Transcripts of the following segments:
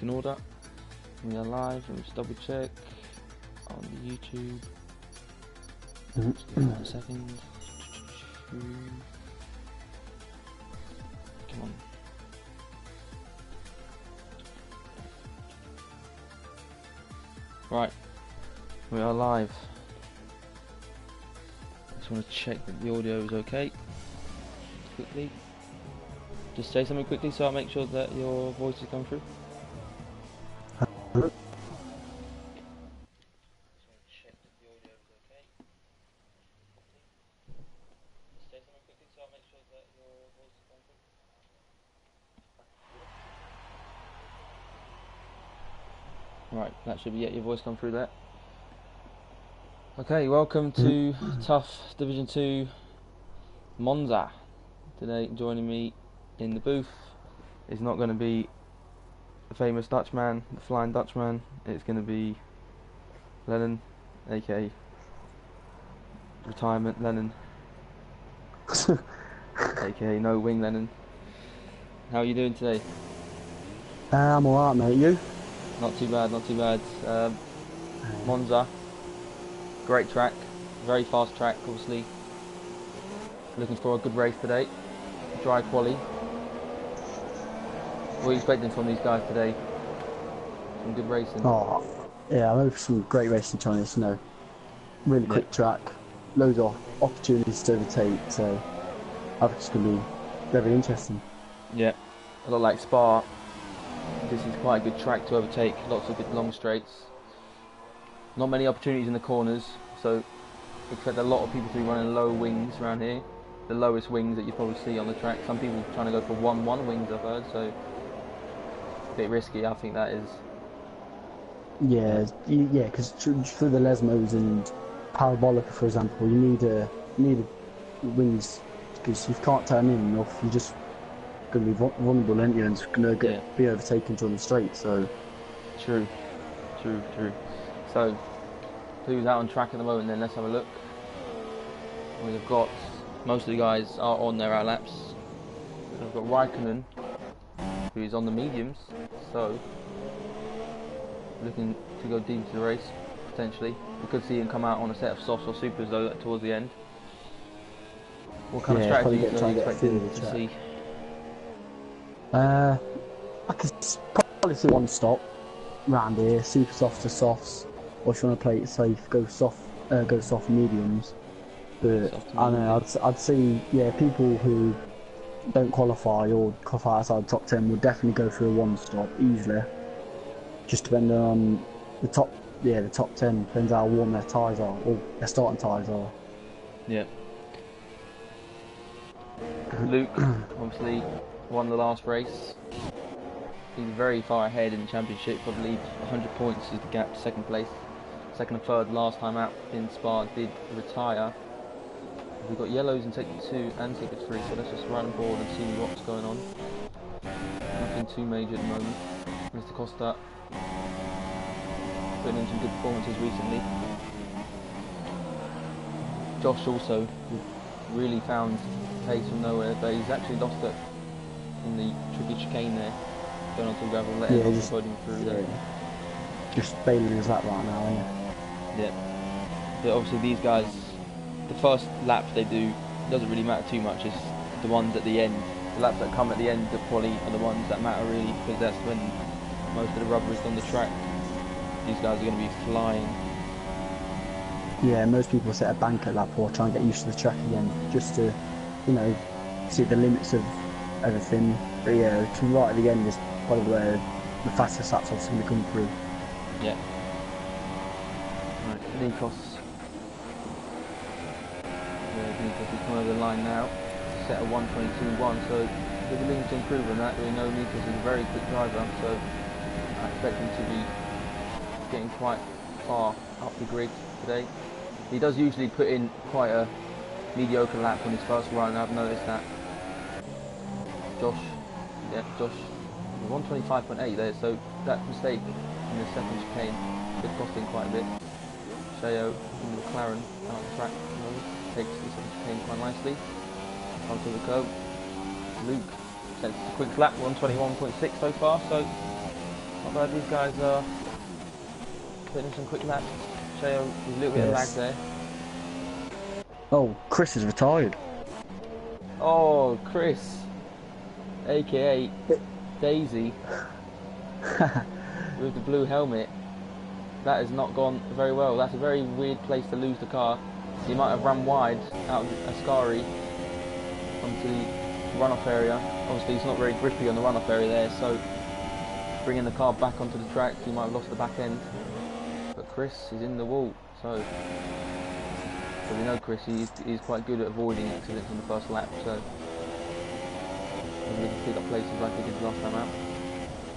in order. We are live. Let me just double check on the YouTube. Just give me 1 second. Come on. Right, we are live. Just want to check that the audio is okay. Quickly. Just say something quickly so I'll make sure that your voice is coming through. Right, that should be your voice come through there. Okay, welcome to TUF Division 2 Monza. Today joining me in the booth is not going to be the famous Dutchman, the Flying Dutchman. It's going to be Lennon, aka Retirement Lennon, aka No Wing Lennon. How are you doing today? I'm alright, mate. You? Not too bad, not too bad. Monza, great track, very fast track, obviously. Looking for a good race today. Dry quali. What are you expecting from these guys today? Some good racing. Oh, yeah, I'm hoping for some great racing on this, really quick track, loads of opportunities to overtake, so I think it's going to be very interesting. Yeah, a lot like Spa. This is quite a good track to overtake, lots of good long straights. Not many opportunities in the corners, so expect a lot of people to be running low wings around here. The lowest wings that you probably see on the track. Some people trying to go for 1-1 wings, I've heard, so a bit risky, I think that is. Yeah, because through the Lesmos and Parabolica, for example, you need wings, because you can't turn in enough, you're just going to be vulnerable, aren't you, and it's going to be overtaken during the straight, so... True. So, who's out on track at the moment then? Let's have a look. We've got, most of the guys are on their out laps. We've got Raikkonen, who is on the mediums, so looking to go deep into the race, potentially. We could see him come out on a set of softs or supers though towards the end. What kind of strategies are you expecting to see? I could probably see one stop round here, super soft to softs, or if you want to play it safe, go soft mediums. But I don't know, I'd see, people who don't qualify or qualify outside the top 10 would definitely go for a one stop easily. Just depending on the top 10 depends how warm their tyres are, or their starting tyres are. Yeah. Luke obviously won the last race. He's very far ahead in the championship. I believe 100 points is the gap to second place. Second and third last time out in Spa did retire. We've got yellows in ticket 2 and ticket 3, so let's just run on board and see what's going on. Nothing too major at the moment. Mr. Costa putting in some good performances recently. Josh also, who really found pace from nowhere, but he's actually lost it in the tricky chicane there. Going on to gravel, letting just podium through there. Just bailing his lap right now, isn't he? Yeah. But obviously these guys, the first lap they do doesn't really matter too much. It's the ones at the end. The laps that come at the end of quali are the ones that matter really, because that's when most of the rubber is on the track. These guys are going to be flying. Yeah, most people set a bank at lap 4, try and get used to the track again, just to, see the limits of everything. But yeah, right at the end is probably where the fastest laps are going to come through. Yeah. Right, Nikos. Nikos is coming over the line now. Set a 1:22.1, so there's a link to improve on that. We know Nikos is a very quick driver, so I expect him to be getting quite far up the grid today. He does usually put in quite a mediocre lap on his first run, I've noticed that. Josh 125.8 there, so that mistake in the second chicane could cost him quite a bit. Sheo in the McLaren out of track takes the second chicane quite nicely. Onto the curve. Luke sets a quick lap, 121.6 so far, so Not bad, these guys are putting in some quick laps. Cheo with a little bit of lag there. Oh, Chris is retired. Oh, Chris, aka Daisy, with the blue helmet. That has not gone very well. That's a very weird place to lose the car. You might have run wide out of Ascari onto the runoff area. Obviously, it's not very grippy on the runoff area there, so bringing the car back onto the track, you might have lost the back end. But Chris is in the wall, so we know Chris, he's quite good at avoiding accidents on the first lap, so we can pick up places like he did last time out.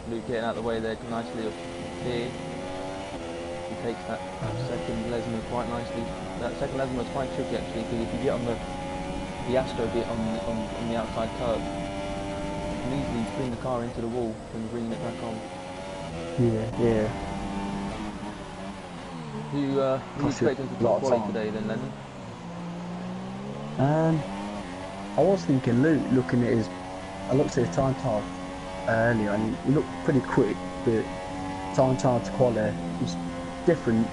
Luke getting out of the way there nicely up here. He takes that second Lesmo quite nicely. That second Lesmo is quite tricky actually, because if you get on the Astro bit on the outside curb, you can easily spin the car into the wall and bring it back on. Yeah. Who you expecting to top quality today then, Lennon? I was thinking Luke, I looked at his time trial earlier and he looked pretty quick, but time trial to quali was different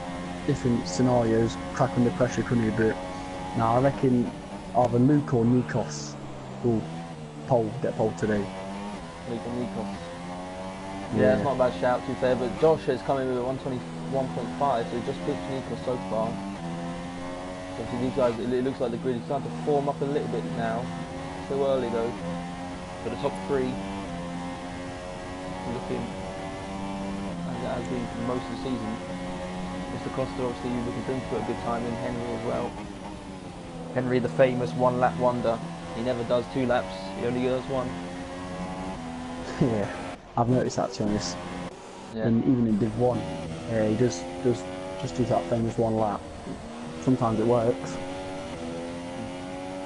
scenarios, crack under pressure, couldn't he? But now I reckon either Luke or Nikos will get pole today. Luke or Nikos. Yeah, it's not a bad shout to be fair, but Josh has come in with a 121.5, so he just pitched Nikos so far. Obviously these guys, it looks like the grid is starting to form up a little bit now. Still early though. But the top three looking as it has been for most of the season. Mr. Costa obviously looking for him to put a good time in, Henry as well. Henry, the famous one lap wonder. He never does 2 laps, he only does 1. Yeah, I've noticed that, to be honest. Yeah. And even in Div 1, he just do that famous 1 lap. Sometimes it works.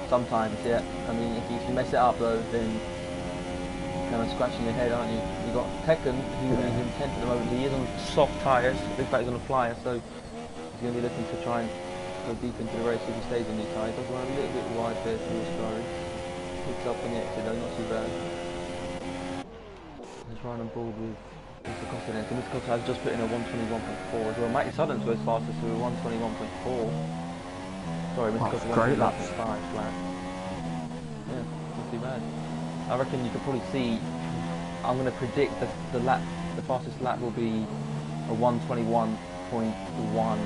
Sometimes, yeah. I mean, if you mess it up though, then you're kind of scratching your head, aren't you? You've got Tekken, who is in 10th at the moment. He is on soft tyres. Looks like he's on a flyer, so he's going to be looking to try and go deep into the race if he stays on these tyres. Does run a little bit wide there for the Ascari. Picks up on the exit though, not too bad. He's running on board with Mr. Costa then. So Mr. Costa has just put in a 121.4 as well. Matty Sutherland goes fastest with a 121.4. Sorry, Mr. Costa 121.5 flat. Yeah, not too bad. I reckon you could probably see, I'm going to predict that the fastest lap will be a 121.1,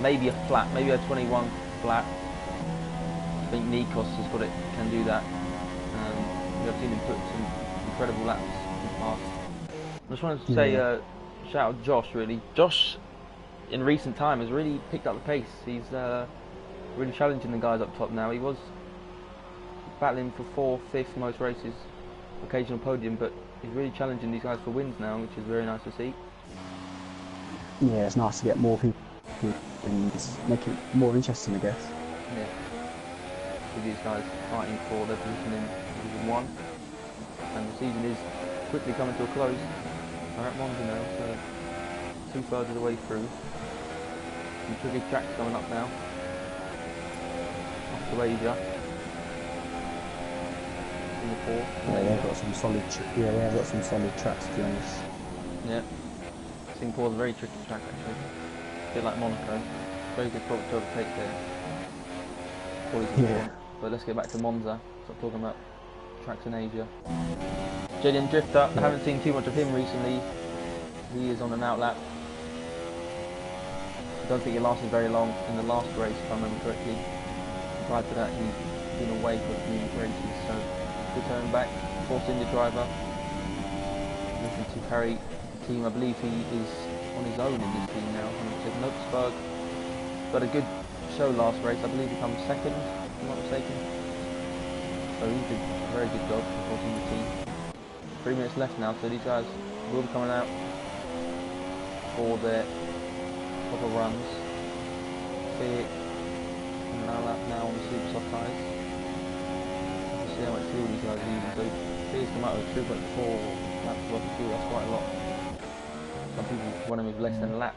maybe a flat, maybe a 21 flat. I think Nikos has got it, can do that. I've seen him put some incredible laps in the past. I just wanted to say, shout out Josh really. Josh, in recent time, has really picked up the pace. He's really challenging the guys up top now. He was battling for 4th, 5th most races, occasional podium, but he's really challenging these guys for wins now, which is very nice to see. Yeah, it's nice to get more people and make it more interesting, I guess. Yeah. With these guys fighting for their position in Division 1, and the season is quickly coming to a close. We're at Monza now, so 2/3 of the way through. Some tricky tracks coming up now. Off to Asia. Singapore. Yeah, they've got some solid. They've got some solid tracks, to be honest. Yeah. Singapore's a very tricky track actually. A bit like Monaco. Very good product to overtake there. Yeah. But let's get back to Monza. Stop talking about tracks in Asia. Jillian Drifter, I haven't seen too much of him recently. He is on an outlap. I don't think he lasted very long in the last race, if I remember correctly. Prior to that, he's been away for a few races, so return back, Force India driver. Looking to carry the team. I believe he is on his own in this team now. I'm Notesburg. Got a good show last race. I believe he comes second, if I'm not mistaken. So he did a very good job supporting the team. 3 minutes left now, so these guys will be coming out for their proper runs. Fear and now on the super soft tyres. Let's see how much fuel these guys are using. So Fear's come out with 2.4 laps worth of fuel, that's quite a lot. Some people running with less than a lap.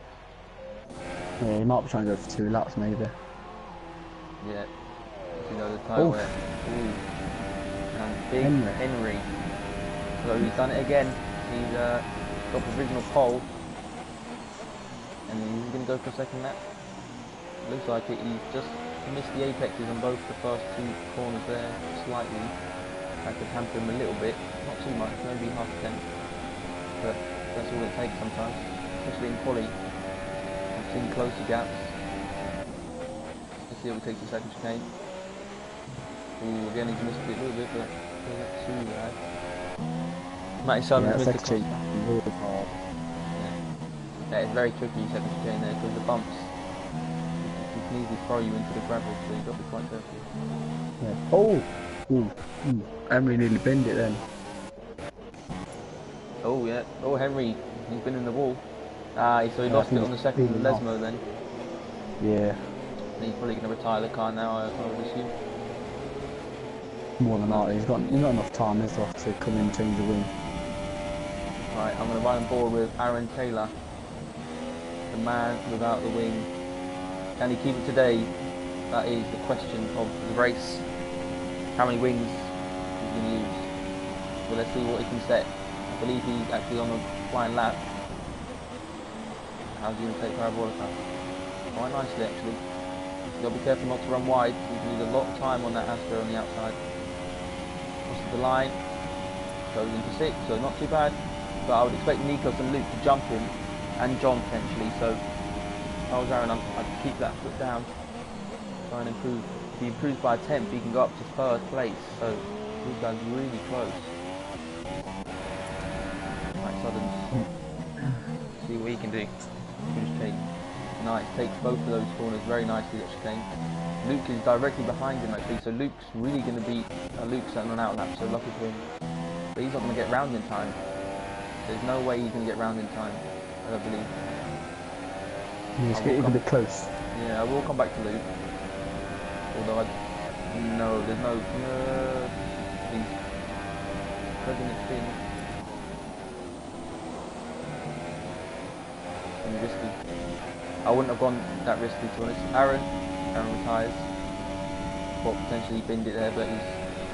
Yeah, he might be trying to go for 2 laps maybe. Yeah. You know the tyre wear. And big Henry. So he's done it again. He's got provisional pole. And he's going to go for a second lap. Looks like it. He's just missed the apexes on both the first two corners there, slightly. That could hamper him a little bit. Not too much, maybe half a tenth. But that's all it takes sometimes, especially in quali. I've seen closer gaps. Let's see what it takes the second chicane. Ooh, again he's missed it a little bit, but not too bad. Matty Sutton's missed the actually really hard. Yeah, it's very tricky second chicane there because the bumps you can easily throw you into the gravel, so you've got to be quite careful. Yeah. Oh! Ooh. Henry nearly bent it then. Oh yeah. Oh Henry, he's been in the wall. Ah, so he lost it on the second Lesmo then. Yeah. And he's probably going to retire the car now, I would assume. More than that, he's got enough time, is there, to come in and change the wing. Right, I'm going to ride on board with Aaron Taylor, the man without the wing. Can he keep it today? That is the question of the race. How many wings he's going to use? Well, let's see what he can set. I believe he's actually on a flying lap. How's he going to take Parabola? Quite nicely actually. You've got to be careful not to run wide. You need a lot of time on that Astra on the outside. Crosses the line. Goes into 6, so not too bad. But I would expect Nikos and Luke to jump him, and John potentially. So if I was Aaron, I'd keep that foot down. Try and improve. If he improves by a tenth, he can go up to 3rd place. So these guys are really close. Right, Sutton. See what he can do. Nice, takes both of those corners very nicely that chicane. Luke is directly behind him actually, so Luke's really going to be Luke's on an outlap, so lucky for him. But he's not going to get round in time. There's no way he's going to get round in time, I don't believe. He's getting a bit close. Yeah, I will come back to Luke. Although no, there's no. He's plugging it thin. And risky. I wouldn't have gone that risky to be honest. Aaron retires. Well, potentially binned it there, but he's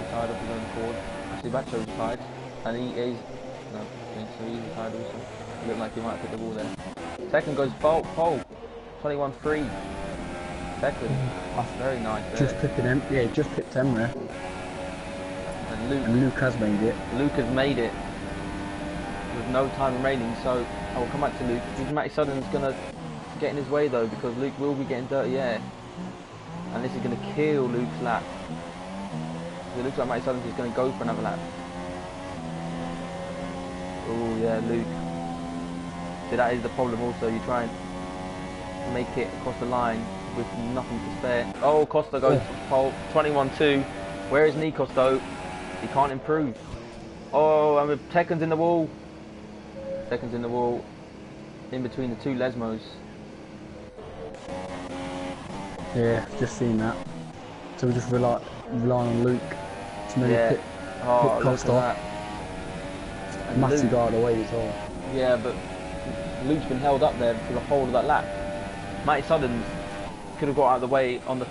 retired off his own accord. Actually, Bacho retired, and he is no, okay, so he's retired also. It looked like he might have hit the wall there. Second goes pole, 21-3. Second, that's very nice. There. Just pipping him, yeah, just pipped Emre. And Luke has made it. Luke has made it with no time remaining. So I will come back to Luke. Matty Sutton's gonna get in his way though, because Luke will be getting dirty air, and this is going to kill Luke's lap. It looks like Matty Sutton's is going to go for another lap. Oh yeah, Luke. So that is the problem also. You try and make it across the line with nothing to spare. Oh, Costa goes pole, 21-2. Where is Nikos though? He can't improve. Oh, and with Tekken's in the wall. Tekken's in the wall, in between the two Lesmos. Yeah, just seen that. So we just rely on Luke to maybe yeah. pick Costa. And Matty got out of the way as well. Yeah, but Luke's been held up there for the whole of that lap. Matty Sutton could have got out of the way on the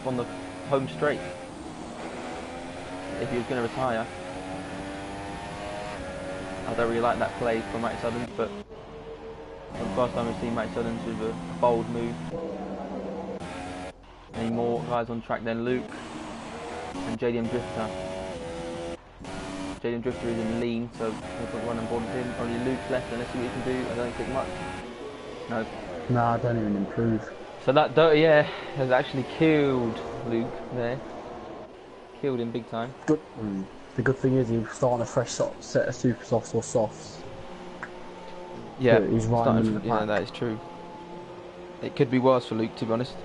home straight if he was going to retire. I don't really like that play from Matty Sutton, but for the first time we've seen Matty Sutton with a bold move. Any more guys on track than Luke and JDM Drifter. JDM Drifter is in lean, so we'll put one on board with him. Only Luke's left, and let's see what he can do. I don't think much. No. No, I don't even improve. So that dirty air has actually killed Luke there. Killed him big time. Good. The good thing is he's starting a fresh set of super softs or softs. Yeah, but he's right in the pack. Yeah, that is true. It could be worse for Luke, to be honest.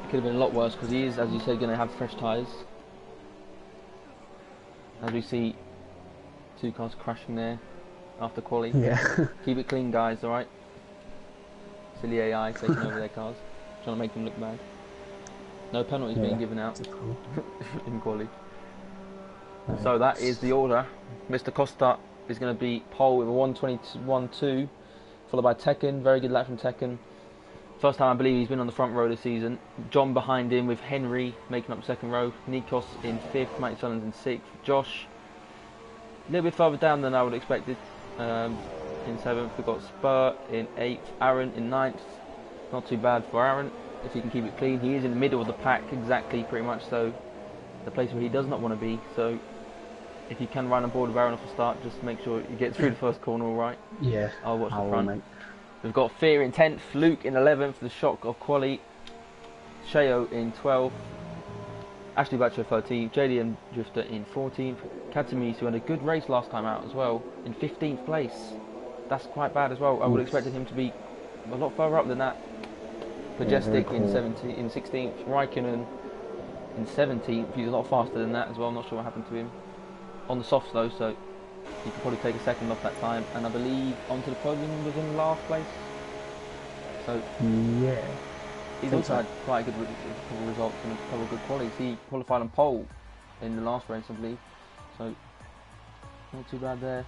Could have been a lot worse because he is, as you said, going to have fresh tyres. As we see, two cars crashing there after quali. Yeah. Keep it clean, guys. All right. Silly AI taking over their cars, trying to make them look bad. No penalties being given out in quali. So that is the order. Mr. Costa is going to be pole with a 1:21.2, followed by Tekken. Very good lap from Tekken. First time I believe he's been on the front row this season. John behind him with Henry making up second row. Nikos in 5th, Matty Sutton's in 6th. Josh a little bit further down than I would have expected. in 7th. We've got Spur in 8th. Aaron in 9th. Not too bad for Aaron if he can keep it clean. He is in the middle of the pack, exactly, pretty much so. The place where he does not want to be. So if you can run on board with Aaron off the start, just make sure you get through the first corner all right. Yeah. I'll watch the front. Mate. We've got Fear in 10th. Luke in 11th. The shock of Quali. Sheo in 12th. Ashley Batcher 13th, JDM Drifter in 14th, Katamis, who had a good race last time out as well, in 15th place. That's quite bad as well. I would have expected him to be a lot further up than that. Majestic in 16th, Raikkonen in 17th. He's a lot faster than that as well. I'm not sure what happened to him. On the softs though, so he could probably take a second off that time. And I believe onto the podium was in last place. So yeah. He's also had quite a good couple of results and a couple of good qualities. He qualified on pole in the last race, I believe. So, not too bad there.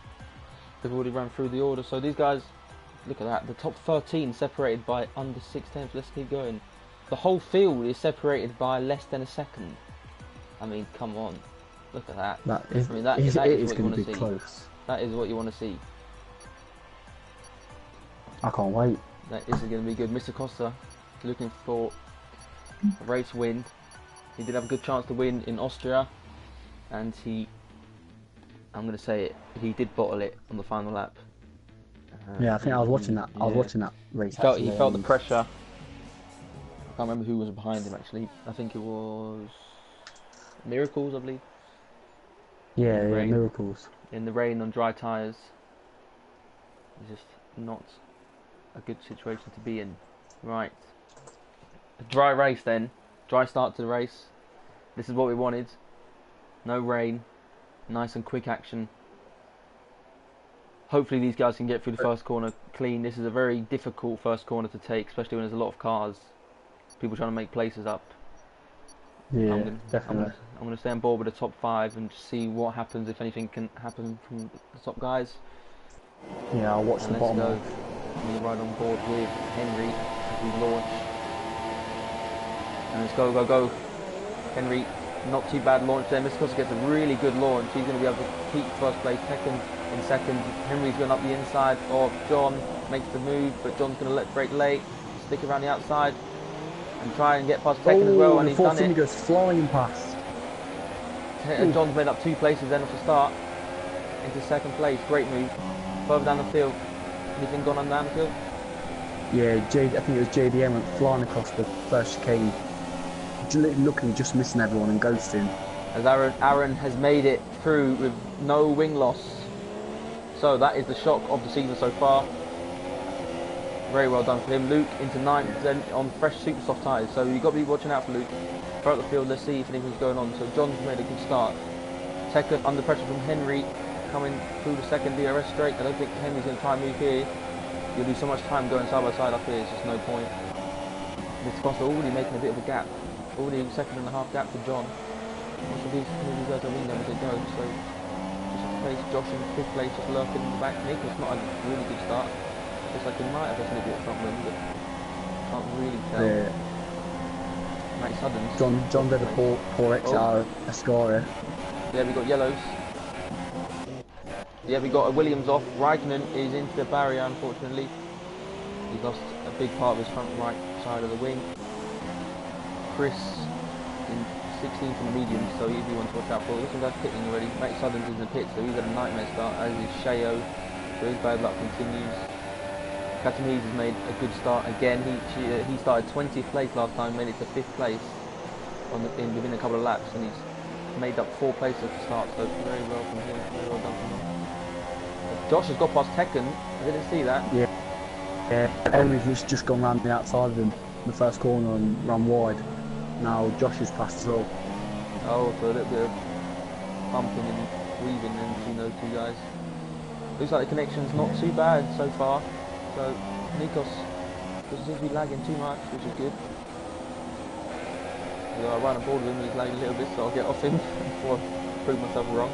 They've already run through the order. So these guys, look at that. The top 13 separated by under 6/10. Let's keep going. The whole field is separated by less than a second. I mean, come on. Look at that. That is, I mean, that is what you want to see. Close. That is what you want to see. I can't wait. This is going to be good. Mr. Costa looking for a race win. He did have a good chance to win in Austria, and I'm going to say it, he did bottle it on the final lap. Yeah, I think I was watching that. I was watching that race. He felt the pressure. I can't remember who was behind him actually. I think it was Miracles, I believe. Yeah, Miracles. In the rain on dry tyres. It's just not a good situation to be in. Right. A dry race then. Dry start to the race. This is what we wanted. No rain. Nice and quick action. Hopefully these guys can get through the first corner clean. This is a very difficult first corner to take, especially when there's a lot of cars. People trying to make places up. Yeah, definitely. I'm going to stay on board with the top 5 and just see what happens, if anything can happen from the top guys. Yeah, I'll watch the bottom. Let's go. We ride on board with Henry as we launch. And let's go, go, go. Henry, not too bad launch there. Mr. Costa gets a really good launch. He's going to be able to keep first place. Tekken in second. Henry's going up the inside of John. Makes the move, but John's going to let break late. Stick around the outside and try and get past Tekken as well. And he's done it. He goes flying past. John's made up 2 places then off the start. Into second place. Great move. Further down the field. Anything gone on down the field? Yeah, I think it was JDM went flying across the first chicane. Looking, just missing everyone and ghosting. As Aaron has made it through with no wing loss. So that is the shock of the season so far. Very well done for him. Luke into 9th then on fresh super soft tyres. So you've got to be watching out for Luke. Throughout the field, let's see if anything's going on. So John's made a good start. Second, under pressure from Henry. Coming through the second DRS straight. I don't think Henry's going to try and move here. You'll lose so much time going side by side up here. It's just no point. Mr. Costa already making a bit of a gap. Already 2.5 gap for John. Not sure these guys are in there as they go. So just place Josh in 5th place, just lurking in the back. Nick's not a really good start. Looks like he might have a little bit of front wing, but can't really tell. Yeah. Matty Suddens. John did a poor exit out of Ascari. Yeah, we got yellows. Yeah, we got a Williams off. Raikkonen is into the barrier, unfortunately. He's lost a big part of his front right side of the wing. Chris in 16th in the medium, so he'd be one to watch out for. This one guy's pitting already. Matty Suddens is in the pit, so he's had a nightmare start, as is Sheo. So his bad luck continues. Katamis has made a good start again. He started 20th place last time, made it to 5th place within a couple of laps, and he's made up 4 places to start. So very well from him. Very well done from him. Josh has got past Tekken. I didn't see that. Yeah. Henry's just gone round the outside of him, the first corner, and run wide. Now Josh is past as well. Oh, so a little bit of bumping and weaving in between those 2 guys. Looks like the connection's not too bad so far. So Nikos doesn't seem to be lagging too much, which is good. So I run on board with him, he's lagging a little bit, so I'll get off him before I prove myself wrong.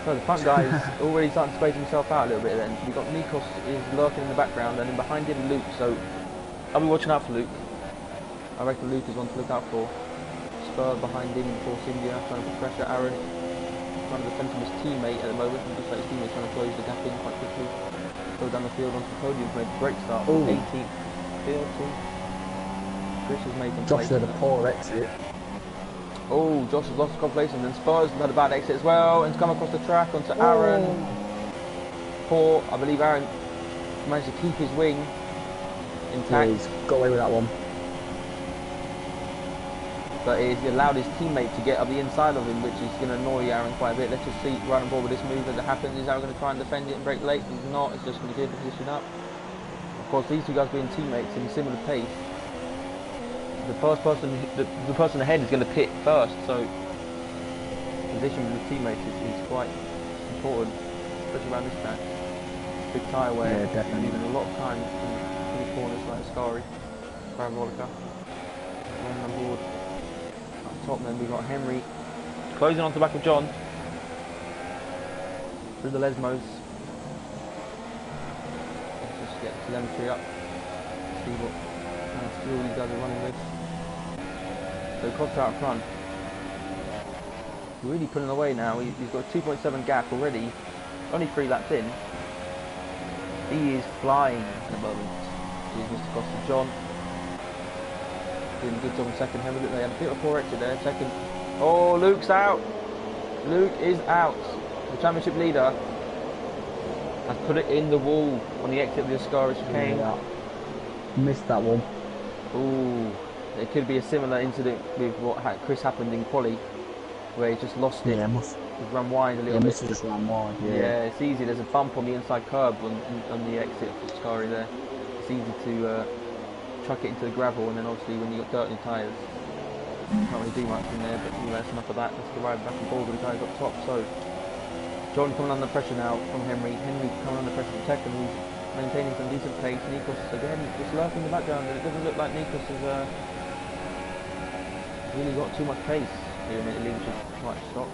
So the front guy is already starting to space himself out a little bit then. We've got Nikos is lurking in the background, and then behind him Luke, so I'll be watching out for Luke. I reckon Luke is one to look out for. Spur behind him, Force India, trying to put pressure. Aaron trying to defend from his teammate at the moment. It looks like his teammate's trying to close the gap in quite quickly. go down the field onto the podium, made a great start. Oh. 18th, 13th. Chris has made some Josh places. had a poor exit. Oh, Josh has lost confidence, and then Spurs had a bad exit as well, and it's come across the track onto Aaron. Poor, I believe Aaron managed to keep his wing intact. Yeah, he's got away with that one. But he allowed his teammate to get up the inside of him, which is going to annoy Aaron quite a bit. Let's just see right on board with this move as it happens. Is Aaron going to try and defend it and break late? He's not. It's just going to give the position up. Of course, these two guys being teammates in similar pace, the person ahead is going to pit first. So position with the teammates is quite important, especially around this track. Big tyre wear, definitely. leaving a lot of time in the corners like Ascari, Parabolica. Running on board. Top then we've got Henry closing onto the back of John through the Lesmos. Let's just get the telemetry up, see what kind of fuel these guys are running with. So Costa out front, really pulling away now. He's got a 2.7 gap already, only 3 laps in. He is flying at the moment. Here's Mr. Costa. John doing a good job in second. Henry, they had a bit of a poor exit there. Second. Oh, Luke's out. Luke is out. The championship leader has put it in the wall on the exit of the Ascari chicane. Yeah. Missed that one. Ooh, it could be a similar incident with what Chris happened in quali, where he just lost it. Yeah, He's run wide a little bit. must have just run wide. Yeah, it's easy. There's a bump on the inside curb on the exit of the Ascari there. It's easy to chuck it into the gravel, and then obviously when you got dirt in your tyres, you can't really do much in there. But anyway, that's enough of that. Let's get right back on board with the guys up top. So John coming under pressure now from Henry. Henry coming under pressure from Tekken, who's maintaining some decent pace. Nikos again just lurking in the background, and it doesn't look like Nikos has really got too much pace here in Italy, which is quite shocked.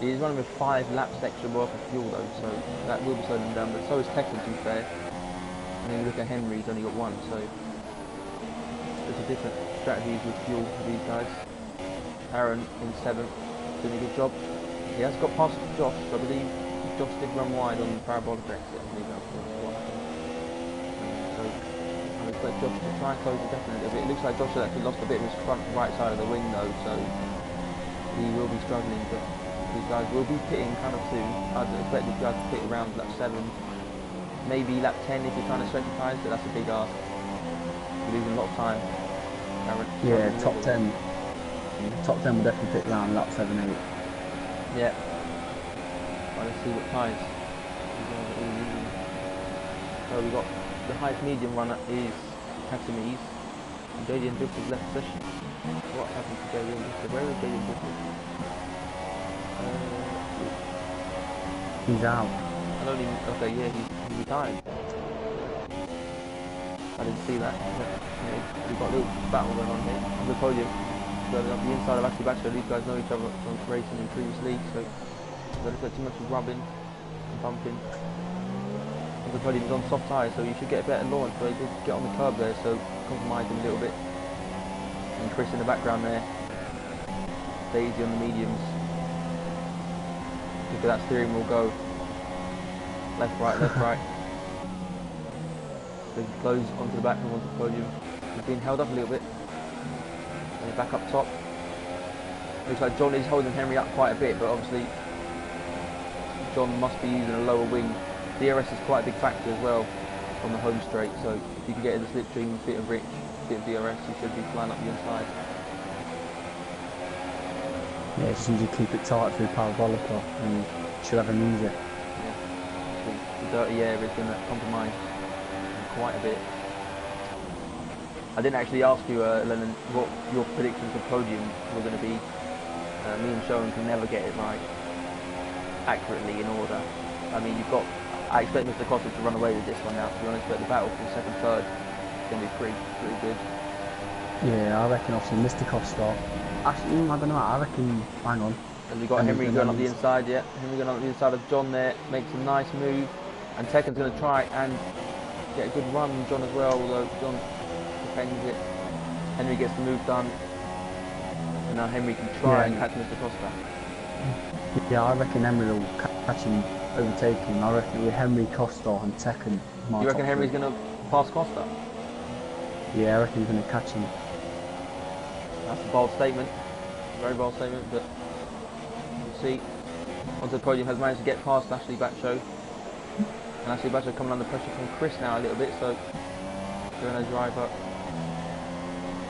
He is running with 5 laps extra worth of fuel though, so that will be slowing him down. But so is Tekken, to be fair. And then you look at Henry, he's only got 1, so there's a different strategies with fuel for these guys. Aaron in 7th, doing a good job. He has got past Josh, so I believe Josh did run wide on the parabolic exit. I believe that was what happened. So I expect Josh to try and close it definitely a bit. It looks like Josh has actually lost a bit of his front right side of the wing though, so he will be struggling. But these guys will be pitting kind of soon. I'd expect these guys to pit around lap 7, maybe lap 10 if you're trying to stretch your tyres, but that's a big ask. You're losing a lot of time. Yeah, top 10. Top 10 will definitely fit around lap 7, 8. Yeah. Right, let's see what tyres. So we've got the highest medium runner is Catamese. JD and Drift has left session. What happened to JD and Drift? Where is JD and Drift? He's out. I don't even. Okay, yeah, he's retired. I didn't see that. We've got a little battle going on here on the podium. Going up the inside of Aki Bachelor. These guys know each other from racing in previous leagues, so don't expect too much of rubbing and bumping. On the podium is on soft tyres, so you should get a better launch, but he did get on the curb there, so compromising a little bit. And Chris in the background there. Daisy on the mediums. Look at that steering wheel go. Left, right, left, right. So he goes onto the back and onto the podium. He's being held up a little bit. And he's back up top. Looks like John is holding Henry up quite a bit, but obviously John must be using a lower wing. DRS is quite a big factor as well on the home straight, so if you can get in the slipstream, bit of rich, bit of DRS, you should be flying up the inside. Yeah, just need to keep it tight through Parabolica and you should have him easy. Yeah, the dirty air is going to compromise quite a bit. I didn't actually ask you, Lennon, what your predictions for podium were going to be. Me and Sharon can never get it right accurately in order. I mean, I expect Mr. Costa to run away with this one now, to be honest, but the battle for second, third is going to be pretty good. Yeah, I reckon obviously Mr. Costa. Actually, I don't know, I reckon, hang on. And we've got Henry going up the inside, yeah. Henry going up the inside of John there, makes a nice move. And Tekken's going to try and get a good run on John as well, although John defends it. Henry gets the move done. And now Henry can try and catch Mr. Costa. Yeah, I reckon Henry will catch him overtaking. I reckon with Henry, Costa and Tekken. You reckon Henry's going to pass Costa? Yeah, I reckon he's going to catch him. That's a bold statement. Very bold statement, but we'll see. Onto the podium has managed to get past Ashley Bacho. And Ashley Bacho coming under pressure from Chris now a little bit, so doing a drive up.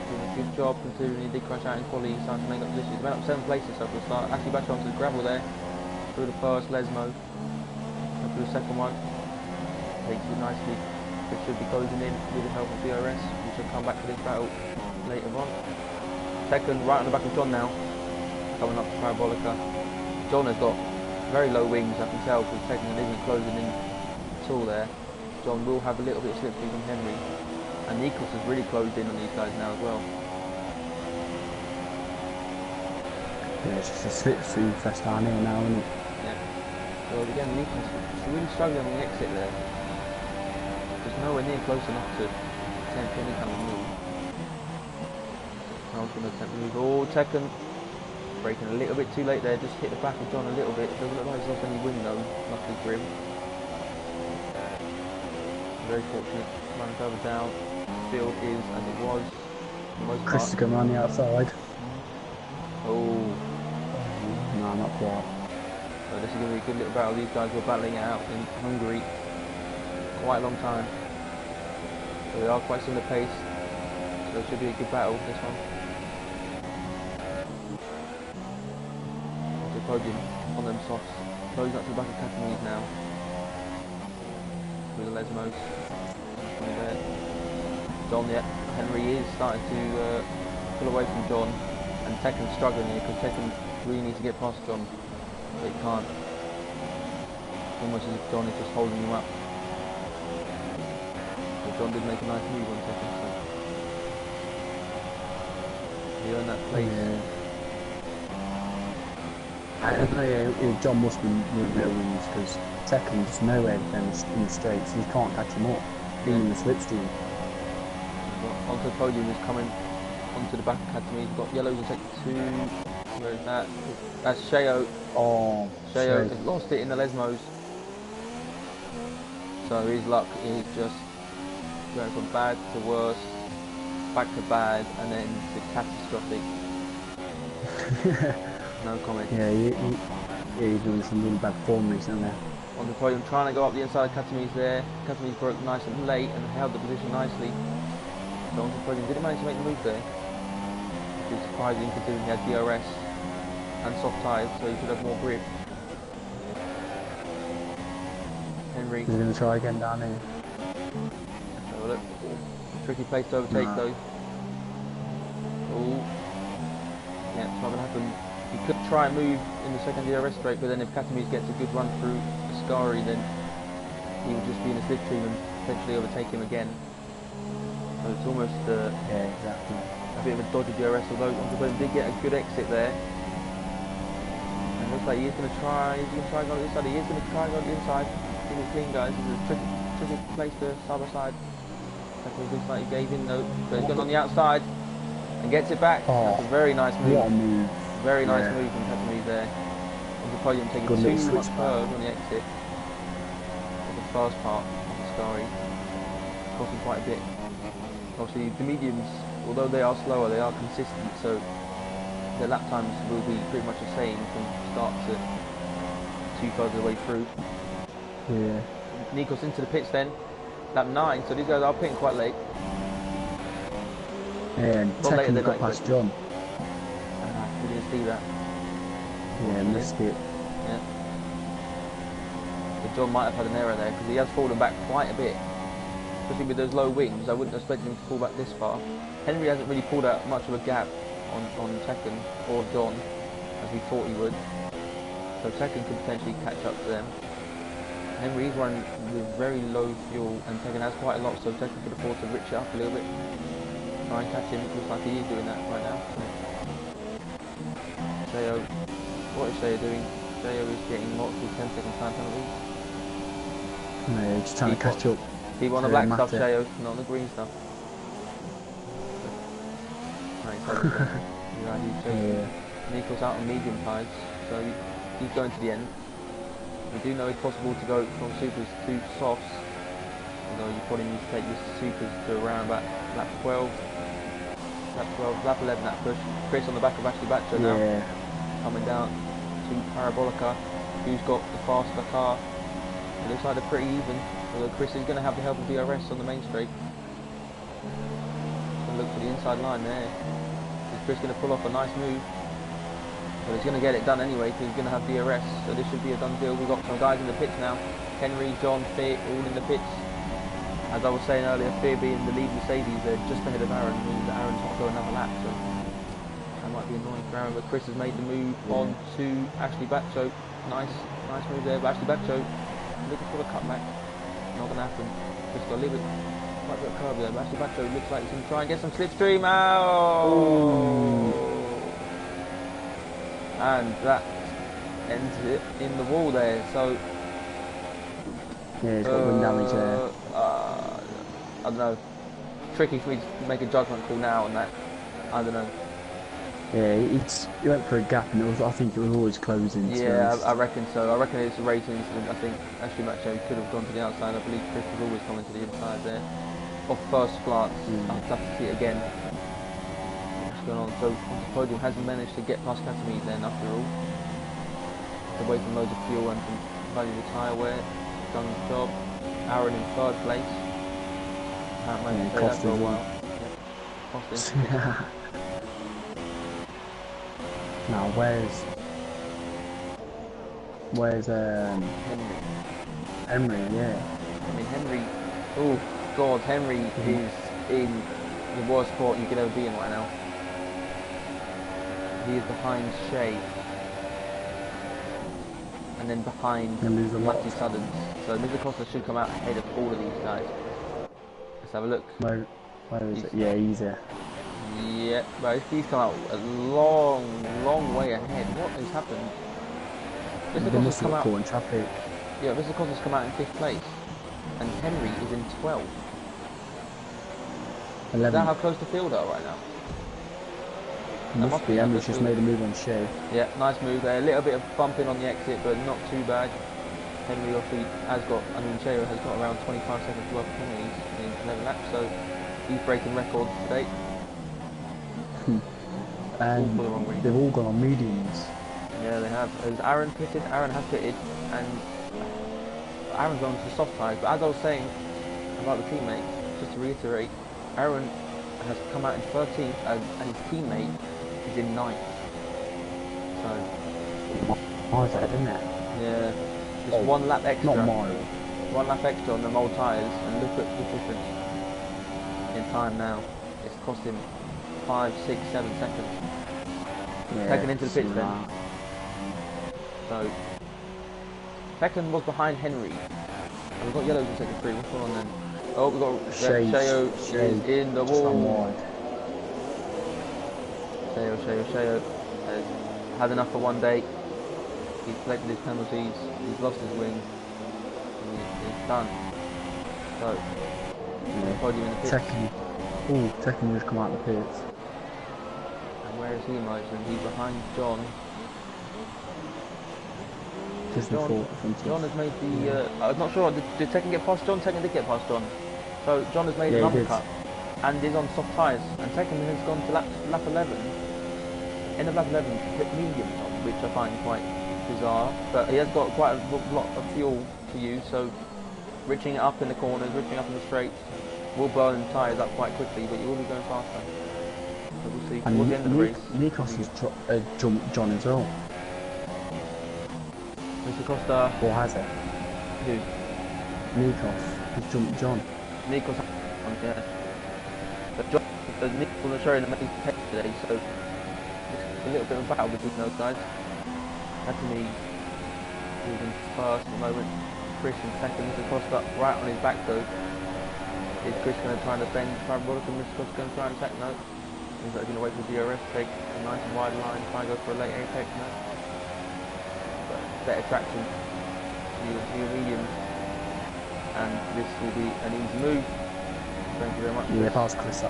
Doing a good job considering he did crash out in quality. He's starting to make up positions. He went up 7 places so for the start. Ashley Bacho onto the gravel there. Through the first Lesmo. And through the second one. Takes it nicely. It should be closing in with the help of DRS. We should come back to this battle later on. Second, right on the back of John now. Coming up to Parabolica. John has got very low wings, I can tell, because Tekken isn't closing in at all there. John will have a little bit of slipstream from Henry. And Nikos has really closed in on these guys now as well. Yeah, it's just a slipstream fest down here now, isn't it? Yeah. So again, Nikos is really struggling on the exit there. Just nowhere near close enough to attempt any kind of move. I was going to attempt to move. Oh, Tekken braking a little bit too late there, just hit the back of John a little bit. Doesn't look like he's lost any wing though, luckily for him. Very fortunate, running further down. Field is as it was. Chris is going around the outside. Oh. No, not quite. So this is going to be a good little battle. These guys were battling it out in Hungary quite a long time. So they are quite similar pace. So it should be a good battle, this one. The podium on them softs. Closing up to the back of Catamese now. With the Lesmos. There. John, yeah. Henry is starting to pull away from John. And Tekken's struggling here because Tekken really needs to get past John. But he can't. It's almost as if John is just holding him up. But John did make a nice move on Tekken. So he earned that place. Yeah. I don't know, John must be with no wins because Tekken just nowhere then in the straights. He can't catch him up. Even in the slipstream. Onto the podium is coming onto the back of Academy. We've got yellows in sector 2. Where is that? That's Sheo. Oh, Sheo has lost it in the Lesmos. So his luck is just going from bad to worse, back to bad, and then to catastrophic. No comment. Yeah, he's doing some really bad form recently. On the podium, trying to go up the inside of Catamese there. Catamese broke nice and late and held the position nicely. So on the podium, didn't manage to make the move there. Which is surprising considering he had DRS and soft tyres, so he should have more grip. Henry. He's going to try again down here. Have a look. Tricky place to overtake though. Oh. Yeah, it's not going to happen. He could try and move in the second DRS straight, but then if Catamese gets a good run through Ascari, then he would just be in a slipstream and potentially overtake him again. So it's almost yeah, exactly. a bit of a dodgy DRS, although Onto did get a good exit there. And looks like he is going to try, he's going to try and go on the inside, he is going to try and go on the inside. Keep it clean guys, this is a tricky place to side by side. Catamese looks like he gave in though, so he's going on the outside and gets it back. Oh, that's a very nice move. What a move. Very nice move from Catamese there. On the podium taking Good too much curve on the exit of the first part of the Ascari. Costing quite a bit. Obviously the mediums, although they are slower, they are consistent, so their lap times will be pretty much the same from start to 2/3 of the way through. Yeah. Nikos into the pits then, lap 9, so these guys are pitting quite late. Yeah, and Tekken got past John. We didn't see that. Yeah, missed it. Yeah. But John might have had an error there because he has fallen back quite a bit. Especially with those low wings, I wouldn't have expected him to fall back this far. Henry hasn't really pulled out much of a gap on Tekken or John as we thought he would. So Tekken could potentially catch up to them. Henry is running with very low fuel and Tekken has quite a lot, so Tekken could afford to rich it up a little bit. Try and catch him. It looks like he is doing that right now. Sheo, what is Sheo doing? Sheo is getting multiple 10-second time penalties. Yeah, just trying to catch up. Keep on the black stuff, Sheo, not on the green stuff. Right, so Nikos out on medium tyres, so he's going to the end. We do know it's possible to go from supers to softs, although you probably need to take your supers to around about lap 12, lap 11 that push. Chris on the back of Ashley Batcher now, coming down to Parabolica, who's got the faster car. It looks like they're pretty even, although Chris is going to have the help of DRS on the main straight. Going to look for the inside line there. Is Chris going to pull off a nice move? But he's going to get it done anyway because he's going to have DRS, so this should be a done deal. We've got some guys in the pits now. Henry, John, Fear, all in the pits. As I was saying earlier, Fear being the lead Mercedes, they're just ahead of Aaron, means that Aaron's not going another lap, so that might be annoying for Aaron. But Chris has made the move on to Ashley Batcho. Nice move there, but Ashley Batcho looking for the cutback. Not going to happen. Chris got a little bit, quite a bit of curve there, but Ashley Batcho looks like he's going to try and get some slipstream out. And that ends it in the wall there, so he's got wind damage there. I don't know, tricky for me to make a judgment call now on that. I don't know. Yeah, he went for a gap and I think it was always closing. Yeah, I reckon so. I reckon it's a racing incident. I think Ashley Macho could have gone to the outside. I believe Chris was always coming to the inside there. Off first glance, I'll have to see it again. What's going on? So onto the podium, hasn't managed to get past Catamese then after all. Away from loads of fuel and some valuable tyre wear. Done the job. Aaron in third place. Can't manage to say that for a while. Yeah. Now where's Henry? Yeah. I mean Henry. Oh God, Henry is in the worst spot you could ever be in right now. He is behind Shea, and then behind Matthew Suddens. So Mr. Costa should come out ahead of all of these guys. Let's have a look. Where is it? Yeah, he's there. Yeah, but he's come out a long way ahead. What has happened? Mr. Costa's come out in traffic. Yeah, Mr. Costa's come out in 5th place, and Henry is in 12th. 11. Is that how close the field are right now? Must be. Henry's just made a move on Shea. Yeah, nice move there. A little bit of bumping on the exit, but not too bad. Henry obviously has got, Shea has got around 25 seconds worth of penalties in 11 laps, so he's breaking records today. And they've all gone on mediums. Yeah, they have. Has Aaron pitted? Aaron has pitted, and Aaron's gone to soft tyres. But as I was saying about the teammates, just to reiterate, Aaron has come out in 13th, and his teammate is in 9th. So, miles ahead, isn't it? Yeah, just 1 lap extra. Not miles. 1 lap extra on the mold tyres, and look at the difference in time now. It's cost him 5, 6, 7 seconds. Yeah, Taken into the pits then. So, second was behind Henry. And we've got yellows in second 3. What's going on then? Oh, we've got Sheo is in the wall. Sheo has had enough for one day. He's collected his penalties. He's lost his wing. He's done. So, podium in the pits. Tekken just come out of the pits. And where is he emerging? He's behind John. John has made the. I'm not sure. Did Tekken get past John? Tekken did get past John. So John has made an undercut and is on soft tyres. And Tekken has gone to lap 11. End of lap 11 to put mediums on, which I find quite bizarre. But he has got quite a lot of fuel to use, so riching it up in the corners, riching up in the straights, will burn tyres up quite quickly, but you will be going faster. So we'll see. Towards the end of the race. Nikos has jumped John as well. Mr. Costa. Or has it? Who? Nikos has jumped John. Nikos, yeah. But John, Nikos was showing the main pace today, so it's a little bit of a battle between those guys. Anthony is in first at the moment. Chris in second. Mr. Costa right on his back though. Is Chris going to try and defend Parabolic and Mr. Costa going to try and attack? No. Seems like he's going to wait for DRS, take a nice and wide line, try and go for a late apex. No. But better traction to your mediums. And this will be an easy move. Thank you very much. Yeah, if I was Chris, I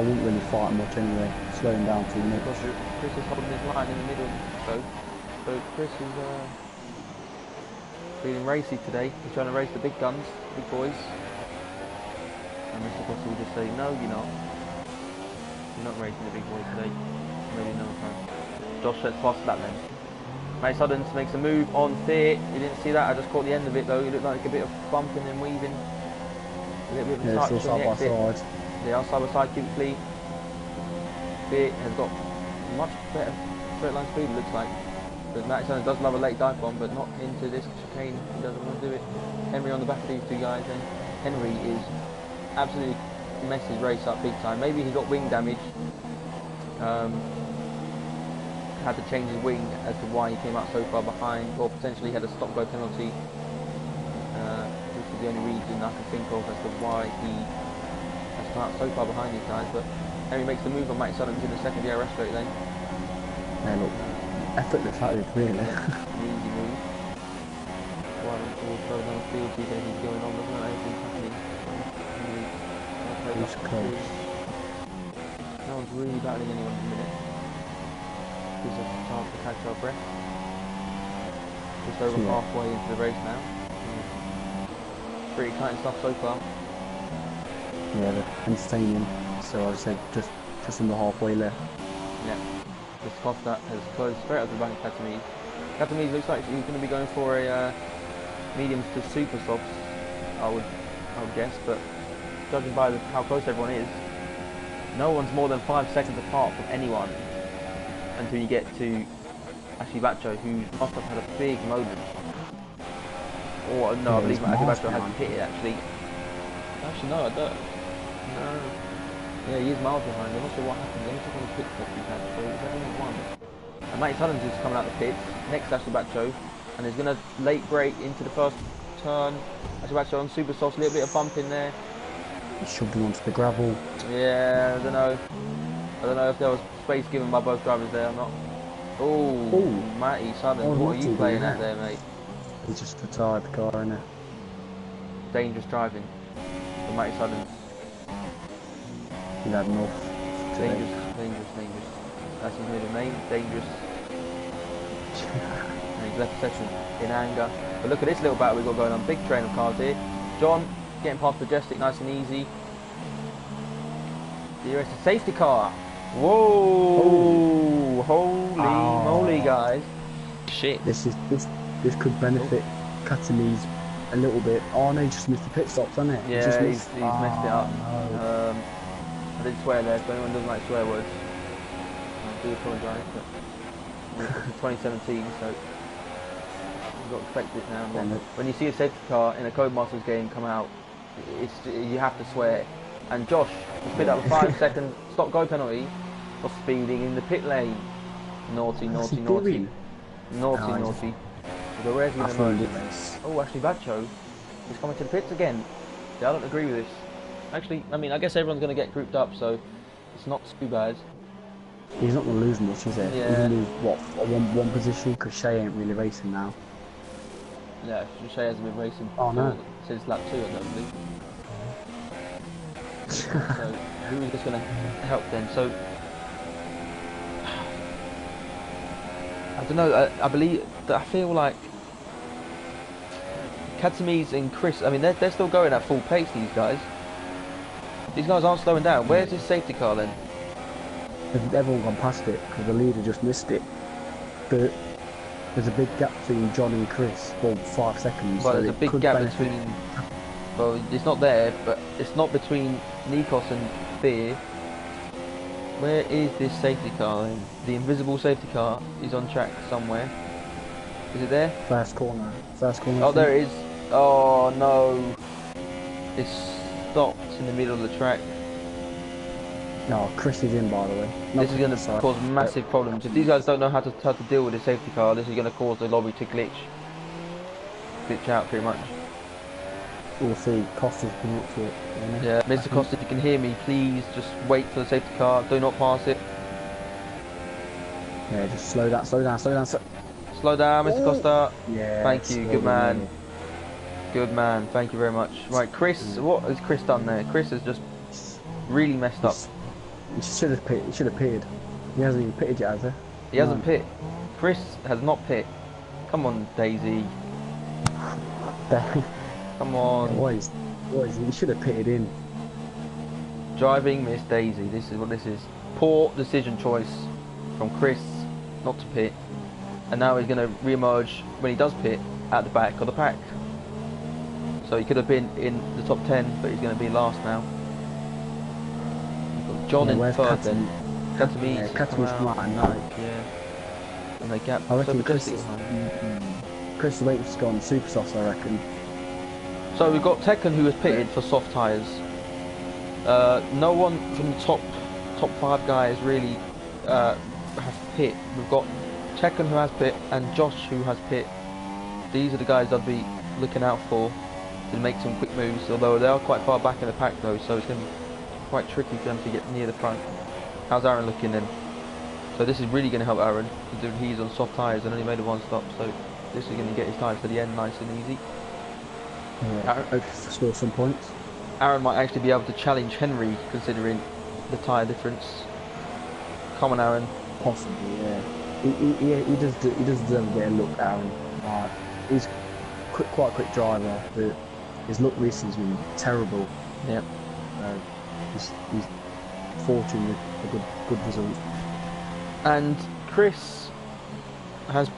wouldn't really fight much anyway. Slow him down 2 minutes. Chris is holding his line in the middle, so Chris is Feeling racy today. He's trying to race the big guns, big boys. And Mr. Costa will just say, no, you're not. You're not racing the big boys today. Maybe another time. Josh sets past that then. Mate Suddens makes a move on Thier. You didn't see that, I just caught the end of it though. It looked like a bit of bumping and weaving. A little bit of a touch on the exit. They are side by side cutely. Thier has got much better straight line speed, it looks like. But Matt Suddens does love a late dive bomb, but not into this chicane. He doesn't want to do it. Henry on the back of these two guys then. Henry is absolutely messed his race up big time. Maybe he got wing damage. Had to change his wing as to why he came out so far behind, or potentially had a stop-go penalty. This is the only reason I can think of as to why he has come out so far behind these guys. But Henry makes the move on Matt Suddens in the second DRS straight lane. Yeah, look, effortless that is really. Easy move. One towards further down the field, see if anything's going on, doesn't it? Anything's happening. He's close. No one's really battling anyone at the minute. Gives us a chance to catch our breath. Just over halfway into the race now. Pretty exciting stuff so far. Yeah, they're entertaining. So I'd say just on the halfway left. Yeah. This Costa has closed straight up the back of Katamiz. Katamiz looks like he's going to be going for a mediums to super softs, I would guess, but judging by how close everyone is, no one's more than 5 seconds apart from anyone until you get to Ashley Bacho, who must have had a big moment. Or no, yeah, I believe Ashley Bacho behind. hasn't hit it actually. Actually no, I don't. No. Yeah, he is miles behind. I'm not sure what happened. Let me check on the pit stop he's had. So he's only one. And Matty Suddens is coming out the pits next to Ashley Bacho, and he's going to late brake into the first turn. Ashley Bacho on super softs, a little bit of bump in there. He shoved him onto the gravel. Yeah, I don't know. I don't know if there was space given by both drivers there or not. Oh, Matty Suddens, what are you playing at there, mate? He just retired the car, innit? Dangerous driving for Matty Suddens. He had enough. Dangerous. That's his middle name, Dangerous. And he's left the session in anger. But look at this little battle we've got going on. Big train of cars here. John getting past Majestic nice and easy. Here's the safety car. Whoa! Holy moly, guys! Shit. This could benefit Katamiz a little bit. Oh no, he just missed the pit stops, hasn't it? Yeah, he's messed it up. No. I did swear there, so anyone doesn't like swear words, I do apologise, but it's 2017, so you've got to expect it now. And then when you see a safety car in a Codemasters game come out, you have to swear. And Josh has picked up a 5-second stop-go penalty for speeding in the pit lane. Naughty. So where's he going to race? Oh, actually Bacho is coming to the pits again. Yeah, I don't agree with this. Actually, I mean, I guess everyone's going to get grouped up, so it's not too bad. He's not going to lose much, is he? Yeah. He's going to lose, what, one position? Because Shea ain't really racing now. Yeah, Shea hasn't been racing since lap 2, I don't believe. So, who is this going to help then? So, I don't know, I feel like Katamiz and Chris, I mean, they're still going at full pace, these guys. These guys aren't slowing down. Where's his safety car then? Everyone gone past it because the leader just missed it. But there's a big gap between John and Chris. Well, 5 seconds. Well, so there's a big gap between. Well, it's not there, but it's not between Nikos and Thier. Where is this safety car then? The invisible safety car is on track somewhere. Is it there? First corner. Oh, there it is. Oh no! It's stopped in the middle of the track. No, Chris is in, by the way. This is going to cause massive problems. If these guys don't know how to deal with the safety car, this is going to cause the lobby to glitch out pretty much. We'll see. Costa's been up to it. Yeah, Mr. Costa, if you can hear me, please just wait for the safety car. Do not pass it. Yeah, just slow down. Slow down, Mr. Costa. Yeah. Thank you, good man. Good man, thank you very much. Right, Chris, what has Chris done there? Chris has just really messed up. He should have pitted. He hasn't even pitted yet, has he? He hasn't pit. Chris has not pit. Come on, Daisy. Come on. Boys, he should have pitted in. Driving Miss Daisy. This is what this is. Poor decision choice from Chris not to pit. And now he's going to re-emerge when he does pit at the back of the pack. So he could have been in the top 10, but he's going to be last now. We've got John in third then. Katami's come out and like. Yeah. And they gap. I reckon Chris is waiting to go on the super softs, I reckon. So we've got Tekken who has pitted for soft tyres. No one from the top 5 guys really has pit. We've got Tekken who has pit and Josh who has pit. These are the guys I'd be looking out for to make some quick moves, although they are quite far back in the pack though, so it's going to be quite tricky for them to get near the front. How's Aaron looking then? So this is really going to help Aaron, considering he's on soft tyres and only made a 1 stop, so this is going to get his tyres to the end nice and easy. Yeah, hope to score some points. Aaron might actually be able to challenge Henry, considering the tyre difference. Come on, Aaron. Possibly, yeah. He does deserve to get a look, Aaron. He's quite a quick driver, but his look recently has been terrible. Yeah. He's fortunate with a good result. And Chris has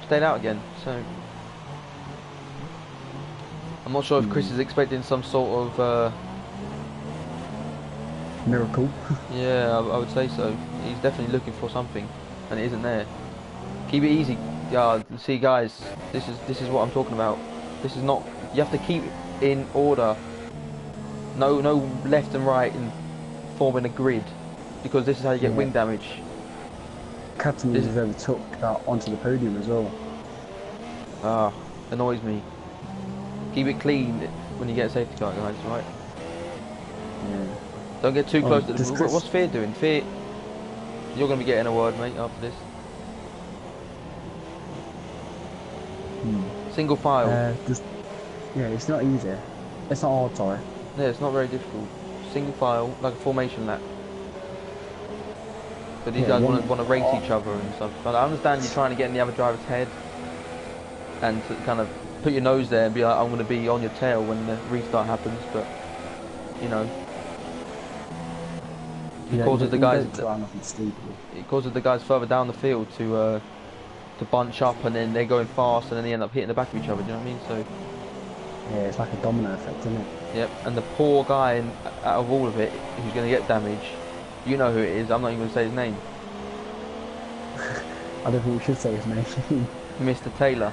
stayed out again, so I'm not sure if Chris is expecting some sort of miracle. Yeah, I would say so. He's definitely looking for something, and it isn't there. Keep it easy. Yeah, see guys, this is what I'm talking about. This is not. You have to keep in order. No left and right and forming a grid, because this is how you get wing damage. Katami has ever took that onto the podium as well. Ah, annoys me. Keep it clean when you get a safety car, guys. Right? Yeah. Don't get too close to the. Chris... What's Fear doing? Fear, you're going to be getting a word, mate, after this. Single file. Yeah, it's not easy. It's not hard, sorry. Yeah, it's not very difficult. Single file, like a formation lap. But these guys want to race each other and stuff. But I understand you're trying to get in the other driver's head and to kind of put your nose there and be like, I'm going to be on your tail when the restart happens. But you know, it causes the guys. It causes the guys further down the field to bunch up, and then they're going fast, and then they end up hitting the back of each other. Do you know what I mean? So yeah, it's like a domino effect, isn't it? Yep. And the poor guy out of all of it, who's going to get damage. You know who it is. I'm not even going to say his name. I don't think we should say his name. Mr. Taylor.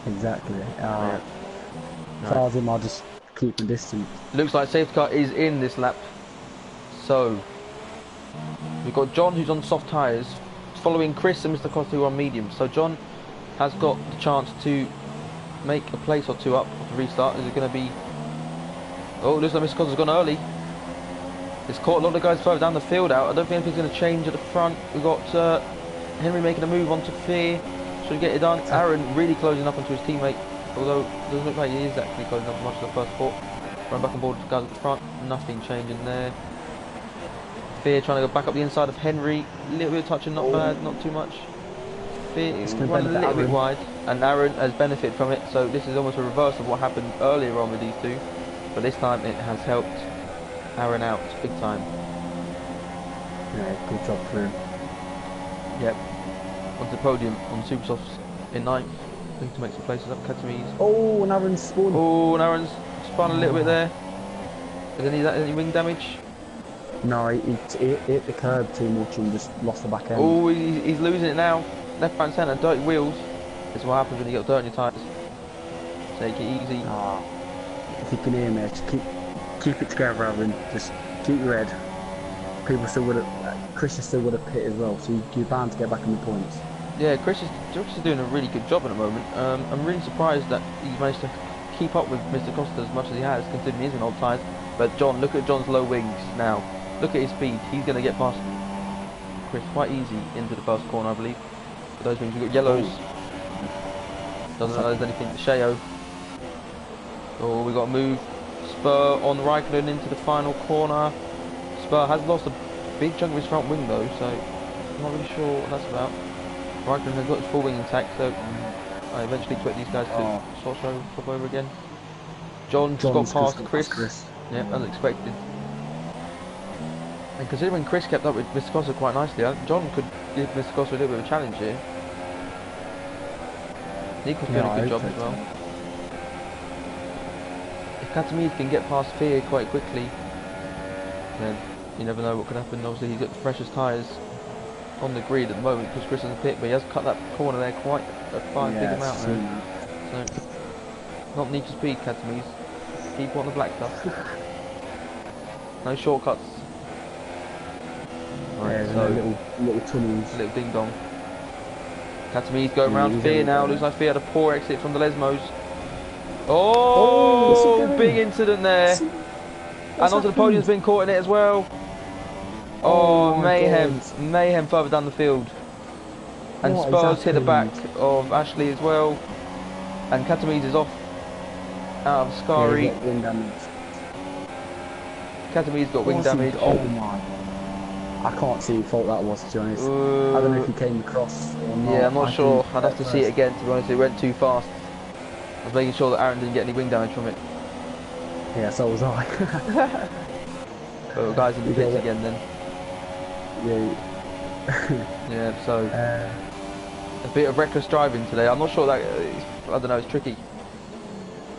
Exactly. If I was him, I'll just keep him distant. Looks like safety car is in this lap. So we've got John, who's on soft tyres, following Chris and Mr. Costa, who are on medium. So John has got the chance to make a place or two up of the restart. Is it going to be... Oh, looks like Mr. Costa's gone early. It's caught a lot of guys further down the field out. I don't think anything's going to change at the front. We've got Henry making a move onto Fear. Should get it done. Aaron really closing up onto his teammate, although it doesn't look like he is actually closing up as much as the first sport. Run back on board with the guys at the front. Nothing changing there. Fear trying to go back up the inside of Henry. A little bit of touching, not bad, not too much. Fear is running a little bit wide, and Aaron has benefited from it. So this is almost a reverse of what happened earlier on with these two, but this time it has helped Aaron out big time. Yeah, good job for him. Yep. Onto the podium on Supersofts in 9th. Looking to make some places up. Katami's. Oh, and Aaron's spun. Oh, and Aaron's spun a little bit there. Is any wing damage? No, he hit the curb too much and just lost the back end. Oh, he's losing it now. Left, right, centre, dirty wheels. This is what happens when you get dirt on your tyres. Take it easy. If you can hear me, just keep it together, Aaron. Just keep your head. People still would have, Chris still would have pit as well, so you're bound to get back in the points. Yeah, Chris is doing a really good job at the moment. I'm really surprised that he's managed to keep up with Mr. Costa as much as he has, considering he's in old tyres. But John, look at John's low wings now. Look at his speed. He's going to get past Chris quite easy into the first corner, I believe. For those wings, we've got yellows. Doesn't know there's anything to Sheo. Oh, we got a move. Spur on Raikkonen into the final corner. Spur has lost a big chunk of his front wing though, so I'm not really sure what that's about. Raikkonen has got his full wing intact, so I eventually expect these guys to swap over again. John's got past Chris. Yeah, unexpected. And considering Chris kept up with Mr. Costa quite nicely, John could give Mr. Costa a little bit of a challenge here. Nico's doing a good job as well. If Katamid can get past Fear quite quickly, then you never know what could happen. Obviously he's got the freshest tyres on the grid at the moment because Chris is in the pit, but he has cut that corner there quite a big amount there. So, not need to speed, Katamid. Keep on the black stuff. No shortcuts. Right, so little tunnels. Little ding dong. Katamid's going around Fear now. Looks like Fear had a poor exit from the Lesmos. Oh, big incident there. And onto the podium's been caught in it as well. Oh, mayhem. God. Mayhem further down the field. And Spurs hit the back of Ashley as well. And Katamid is off out of Scary. Katamid's got wing damage. Oh my. I can't see what fault that was, to be honest. I don't know if he came across or not. Yeah, I'm not sure. I'd have to see it again, to be honest. It went too fast. I was making sure that Aaron didn't get any wing damage from it. Yeah, so was I. But guys in the pits again then. Yeah. Yeah, so a bit of reckless driving today. I'm not sure that I don't know. It's tricky.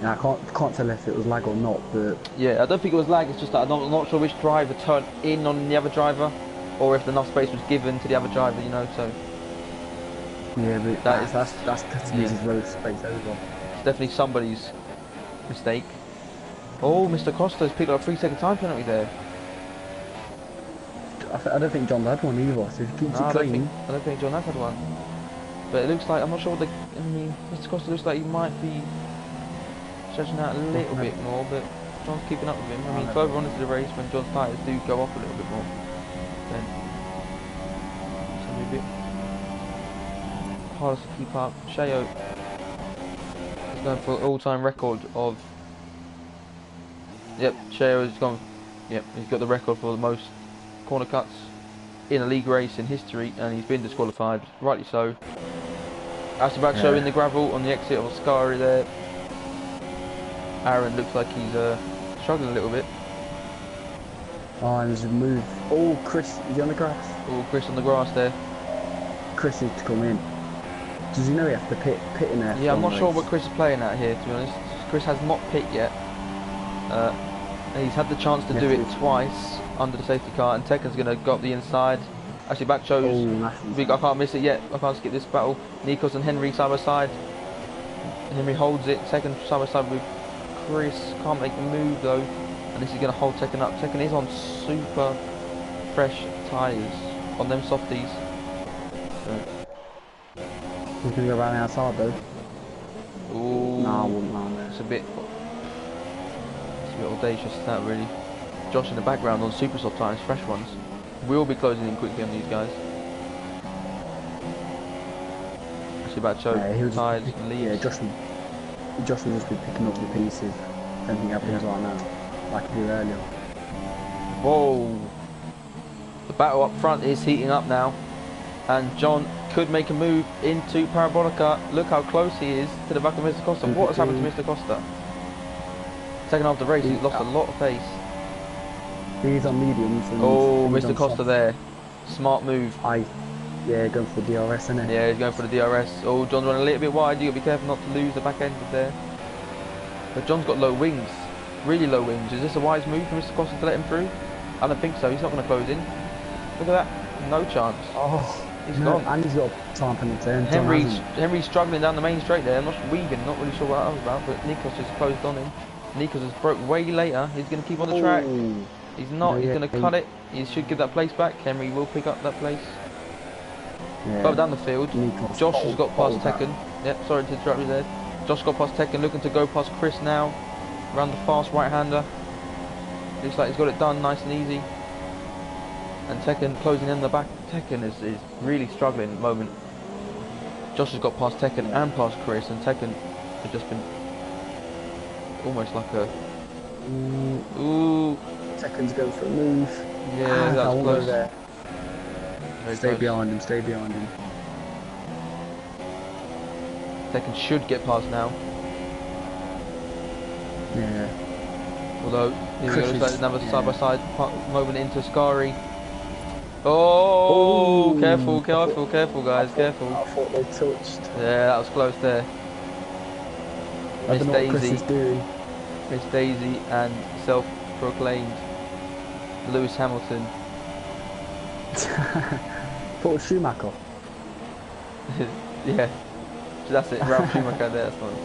Yeah, I can't tell if it was lag or not, but yeah, I don't think it was lag. It's just that I'm not sure which driver turned in on the other driver, or if enough space was given to the other driver. You know, so yeah, but that's Katamid's road space over. It's definitely somebody's mistake. Oh, Mr. Costa's picked up a 3-second time penalty there. I don't think John had one either, so if he keeps it clean. I don't think John has had one. But it looks like, I'm not sure what I mean, Mr. Costa looks like he might be stretching out a little bit more, but John's keeping up with him. I mean, further on into the race, when John's tyres do go off a little bit more, then it's going to be a bit harder to keep up. Sheo is going for an all-time record of... Yep, Sheo has gone... Yep, he's got the record for the most corner cuts in a league race in history, and he's been disqualified, rightly so. Ashton Sheo in the gravel on the exit of Oscari there. Aaron looks like he's struggling a little bit. Oh, and there's a move. Oh, Chris, is he on the grass? Oh, Chris on the grass there. Chris needs to come in. Does he know he has to pit in there? Yeah, I'm not sure what Chris is playing at here, to be honest. Chris has not pit yet. He's had the chance to do it twice under the safety car, and Tekken's going to go up the inside. Actually, back shows. I can't miss it yet. I can't skip this battle. Nikos and Henry side by side. Henry holds it. Tekken side by side with Chris. Can't make the move though. And this is going to hold Tekken up. Tekken is on super fresh tyres on them softies. So. He's going to go around the outside though. Ooh. Nah, I wouldn't mind there. It's a bit audacious, that really. Josh in the background on super soft tyres, fresh ones. We'll be closing in quickly on these guys. Actually, about show tyres and leaves. Yeah, Josh will just be picking up the pieces. If anything happens right now, like he did earlier. Whoa! The battle up front is heating up now, and John could make a move into Parabolica. Look how close he is to the back of Mr. Costa. What has happened to Mr. Costa? Second half of the race, he's lost a lot of pace. He's on mediums. And oh, Mr. Costa there. Smart move. Yeah, going for the DRS, isn't it? Yeah, he's going for the DRS. Oh, John's running a little bit wide. You got to be careful not to lose the back end of there. But John's got low wings. Really low wings. Is this a wise move for Mr. Costa to let him through? I don't think so. He's not going to close in. Look at that. No chance. Oh, he's gone. And he's got time penalty. Henry's struggling down the main straight there. I'm not weaving. Not really sure what that was about. But Nikos just closed on him. Nikos has broke way later. He's going to keep on the track. He's not. He's going to cut it. He should give that place back. Henry will pick up that place. Further down the field, Josh has got past Tekken. Yep, sorry to interrupt you there. Josh got past Tekken, looking to go past Chris now. Around the fast right-hander. Looks like he's got it done nice and easy. And Tekken closing in the back. Tekken is really struggling at the moment. Josh has got past Tekken and past Chris, and Tekken has just been almost like a... Ooh. Tekken's going for a move. Yeah, that was close. There. Stay behind him, stay behind him. Second should get past now. Yeah. Although, here we go, looks like another yeah. side-by-side moment into Ascari. Oh, Ooh, careful, careful, careful, guys, careful. I thought they touched. Yeah, that was close there. I Miss don't know what Chris Daisy, is doing. Miss Daisy, and self-proclaimed Lewis Hamilton. Thought it was Schumacher. Yeah, that's it. Ralph Schumacher there. That's not it.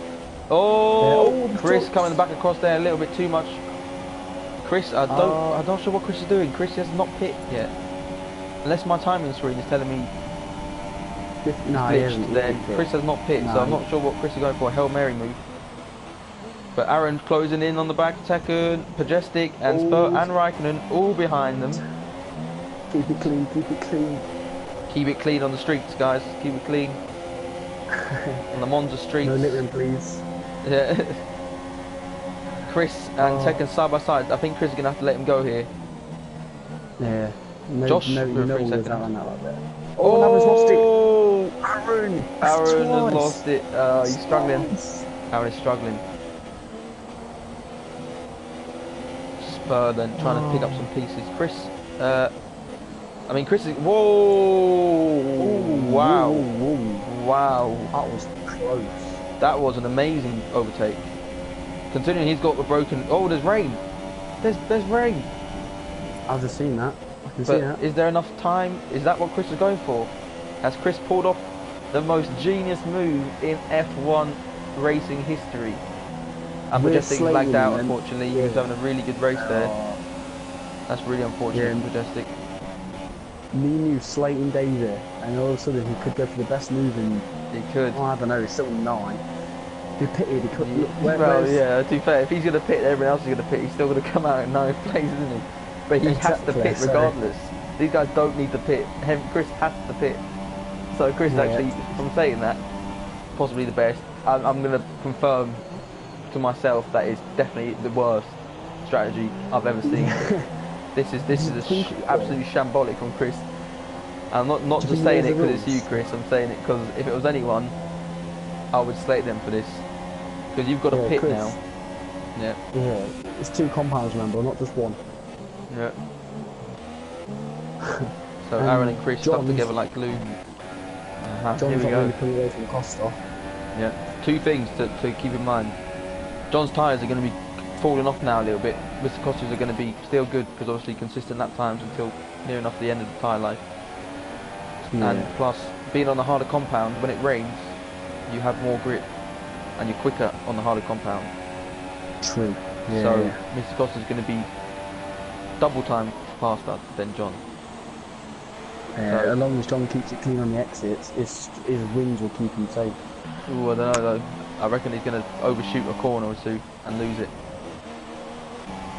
Oh, Chris coming back across there a little bit too much. Chris, I'm not sure what Chris is doing. Chris has not pit yet, unless my timing screen is telling me glitched. Then Chris has not pit, so I'm not sure what Chris is going for. A Hail Mary move. But Aaron closing in on the back, second, Majestic and Spur and Raikkonen all behind them. Keep it clean, keep it clean. Keep it clean on the streets, guys. Keep it clean. On the Monza streets. No littering, please. Yeah. Chris and Tekken side by side. I think Chris is going to have to let him go here. Yeah. No, Josh, no, for no 3 seconds. That like that. Oh, Aaron's lost it. Aaron has lost it. He's struggling. Aaron is struggling. Spur then trying to pick up some pieces. Chris, Chris is... Whoa! Wow. Wow. That was close. That was an amazing overtake. Considering he's got the broken... Oh, there's rain. There's rain. I've just seen that. I can see that. Is there enough time? Is that what Chris is going for? Has Chris pulled off the most genius move in F1 racing history? And Majestic lagged out, unfortunately. He was having a really good race there. That's really unfortunate for Majestic. Me and you slating Daisy, and all of a sudden he could go for the best move in... He could. Oh, I don't know, he's still 9. If he pitted, he could... Well, yeah, to be fair, if he's going to pit, everyone else is going to pit. He's still going to come out in 9th place, isn't he? But he has to pit regardless. These guys don't need to pit. Chris has to pit. So Chris actually, from saying that, possibly the best. I'm going to confirm to myself that is definitely the worst strategy I've ever seen. This is absolutely shambolic from Chris. I'm not just saying it because it's you, Chris. I'm saying it because if it was anyone, I would slate them for this. Because you've got to pit Chris. now. Yeah. Yeah. It's 2 compounds, remember, not just 1. Yeah. So Aaron and Chris stuck together like glue. John's here we go. Really putting away from Costa. Yeah. 2 things to keep in mind. John's tyres are going to be falling off now a little bit. Mr. Costa's are going to be still good because obviously consistent lap times until near enough the end of the tyre life. Yeah. And plus, being on the harder compound, when it rains, you have more grip and you're quicker on the harder compound. True. Yeah. So Mr. Costa's going to be double time faster than John. So, as long as John keeps it clean on the exits, his wings will keep him safe. Ooh, I don't know though. I reckon he's going to overshoot a corner or 2 and lose it.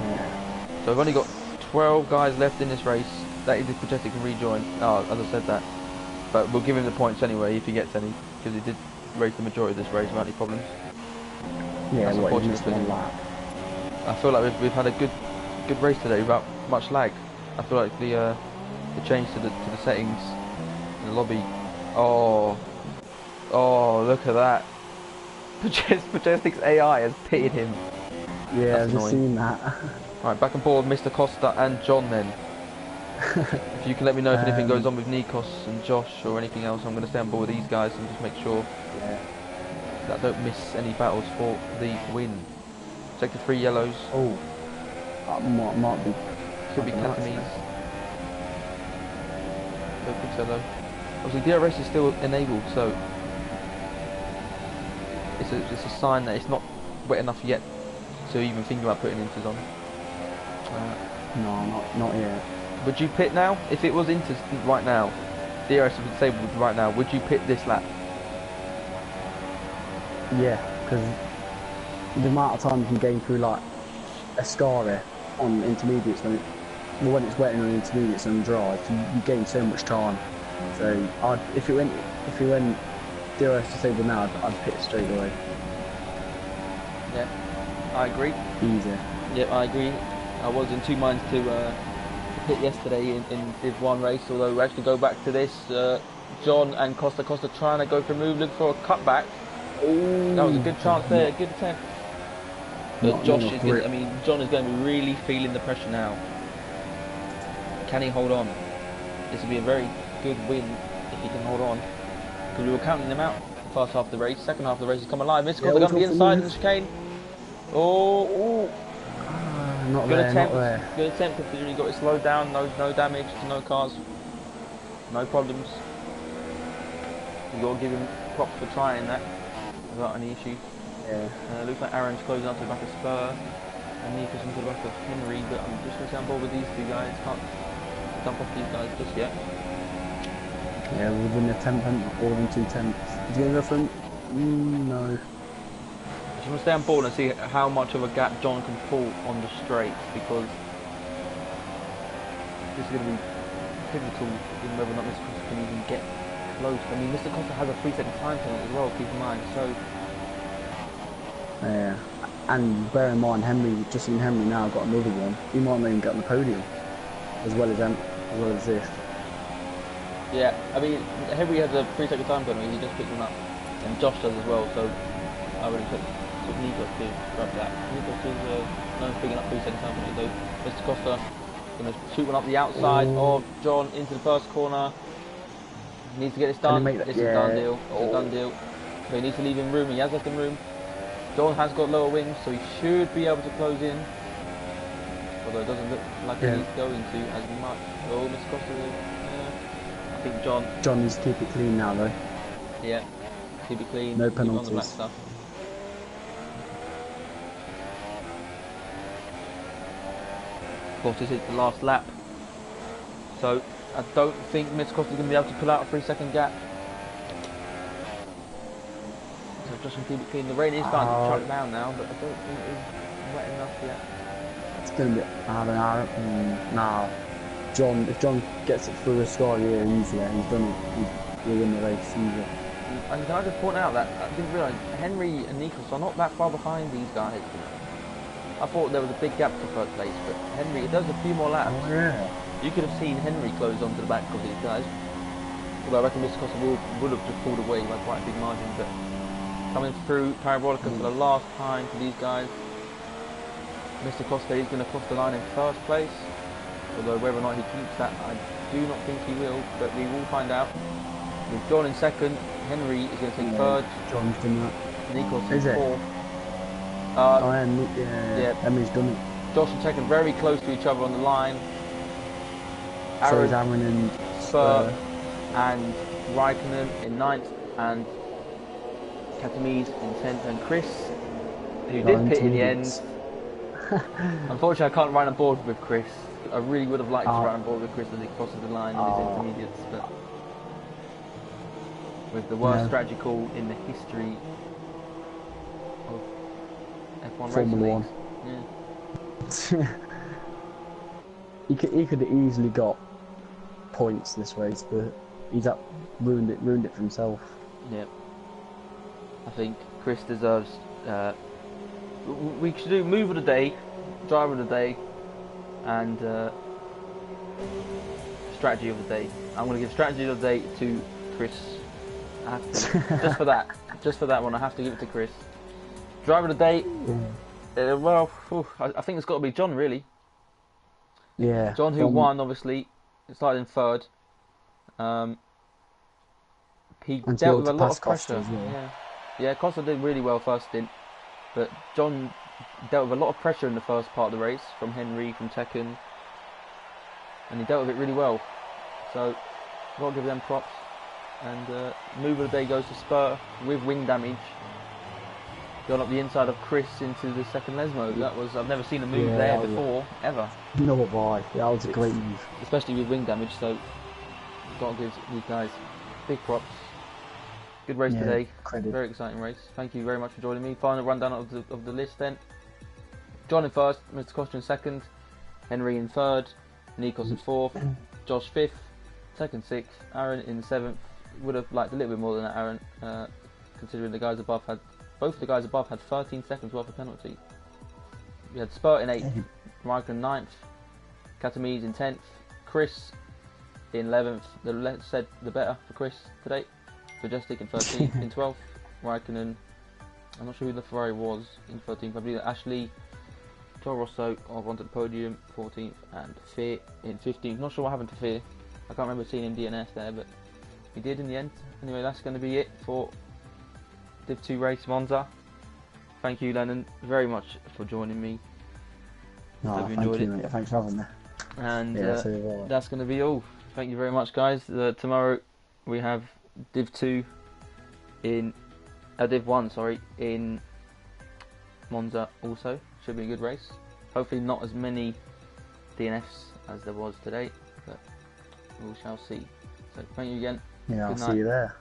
Yeah. So we've only got 12 guys left in this race. That is if Majestic can rejoin. Oh, as I said that. But we'll give him the points anyway if he gets any, because he did race the majority of this race without any problems. Yeah, that's unfortunate for him. I feel like we've had a good race today without much lag. I feel like the change to the settings in the lobby. Oh, look at that. Majestic's AI has pitted him. Yeah, I've just seen that. Right, back and forward, Mr. Costa and John then. If you can let me know if anything goes on with Nikos and Josh or anything else, I'm going to stay on board with these guys and just make sure that I don't miss any battles for the win. Sector 3 yellows. Oh, that might be. Could be Catamese. Don't think so though. Obviously DRS is still enabled, so it's a sign that it's not wet enough yet to even think about putting inters on. No, not yet. Would you pit now? If it was inters right now, DRS was disabled right now, would you pit this lap? Yeah, because the amount of time you can gain through like Ascari on intermediates when it's wet and on intermediates and dry, you gain so much time. So if it went DRS disabled now, I'd pit straight away. Yeah, I agree. Easy. Yeah, I agree. I was in 2 minds to pit yesterday in Div 1 race, although we actually go back to this. John and Costa trying to go for a move, look for a cutback. Oh, That was a good chance there, a good attempt. But not Josh enough is going grip. to, I mean, John is going to be really feeling the pressure now. Can he hold on? This would be a very good win if he can hold on. Because we were counting him out the first half of the race. Second half of the race has come alive. Mr. Yeah, Costa going to watch be out for inside in move. the chicane. Oh, Not good there, not attempt. there. Good attempt considering he got it slowed down. No damage to no cars. No problems. You got to give him props for trying that without any issue. Yeah. Looks like Aaron's closing up to the back of Spur. And Nico's into the back of Henry. But I'm just going to stay on board with these two guys. Can't dump off these guys just yet. Yeah, within a tenth, or within 2 tenths. Is he going to go for him? No. I just want to stay on board and see how much of a gap John can pull on the straight, because this is going to be pivotal in whether or not Mr. Costa can even get close. I mean, Mr. Costa has a 3-second time penalty as well, keep in mind. So Yeah. And bear in mind, Henry, just seen Henry now got another one. He might not even get on the podium, as well as this. yeah, I mean, Henry has a 3-second time penalty. He just picked one up, and Josh does as well. So I would expect Nico to grab that. Nico is known for picking up 3-second time penalty, though. Mr. Costa going to shoot one up the outside of John into the first corner. He needs to get this done. This is a done deal. It's a done deal. But he needs to leave him room. He has left him room. John has got lower wings, so he should be able to close in. Although it doesn't look like he's going to as much. Oh, Mr. Costa. I think John needs to keep it clean now, though. Yeah, keep it clean. No keep it on the black penalties. stuff. Of course, this is the last lap. So I don't think Mr. Costa is going to be able to pull out a 3-second gap. So just keep it clean. The rain is starting to chuck down now, but I don't think it is wet enough yet. It's going to be nah. If John gets it through the sky here easily, he's done it. He'll win the race easily. And can I just point out that I didn't realise Henry and Nikos are not that far behind these guys. You know? I thought there was a big gap for third place, but Henry, it does a few more laps. Oh, yeah. You could have seen Henry close onto the back of these guys. Although I reckon Mr. Costa would have just pulled away by quite a big margin, but coming through Parabolica for the last time for these guys. Mr. Costa is going to cross the line in first place. Although whether or not he keeps that, I do not think he will, but we will find out. With John in second, Henry is going to take third. John's done that. Nikos Is in it? fourth. Yeah. Henry's done it. Josh and Tekken very close to each other on the line. So is Aaron and Spur and Raikkonen in 9th, and Katamiz in 10th, and Chris, who did pit in the end. Unfortunately, I can't run on board with Chris. I really would have liked to run on board with Chris as he crosses the line in his intermediates, but with the worst strategy call in the history of F1 Formula racing. Yeah. He could have easily got points this race, but he's ruined it for himself. Yeah. I think Chris deserves. We should do move of the day, driver of the day, and strategy of the day. I'm going to give strategy of the day to Chris. I have to, just for that one, I have to give it to Chris. Driver of the day. I think it's got to be John, really. Yeah. John, who won, obviously, started in third. He dealt with a lot of pressure. Well. Yeah, Costa did really well first stint, but John dealt with a lot of pressure in the first part of the race from Henry, from Tekken, and he dealt with it really well. So, I've got to give them props. And move of the day goes to Spur with wing damage. Gone up the inside of Chris into the second Lesmo. That was, I've never seen a move there before, ever. No, why? That was a great move. Especially with wing damage, so got to give these guys big props. Good race today. Credit. Very exciting race. Thank you very much for joining me. Final rundown of the list then. John in first, Mr. Costa in second, Henry in third, Nikos in fourth, Josh fifth, Tekken sixth, Aaron in seventh. Would have liked a little bit more than that, Aaron, considering the guys above had, both of the guys above had 13 seconds worth of penalty. We had Spurt in 8th, Raikkonen in 9th, Katamiz in 10th, Chris in 11th, the less said the better for Chris today, Majestic in 13th, in 12th, Raikkonen I'm not sure who the Ferrari was in 13th. I believe that Ashley Toro Rosso onto the podium, 14th, and Fear in 15th. Not sure what happened to Fear. I can't remember seeing him DNS there, but he did in the end. Anyway, that's going to be it for Div 2 race Monza. Thank you, Lennon, very much for joining me. No, Hope you thank enjoyed you, it. mate. Thanks for having me. And Yeah, so you're right. that's going to be all. Thank you very much, guys. Tomorrow we have Div 2 in Div 1, sorry, in Monza. Also, should be a good race. Hopefully, not as many DNFs as there was today, but we shall see. So, thank you again. Yeah, I'll Good see night. you there.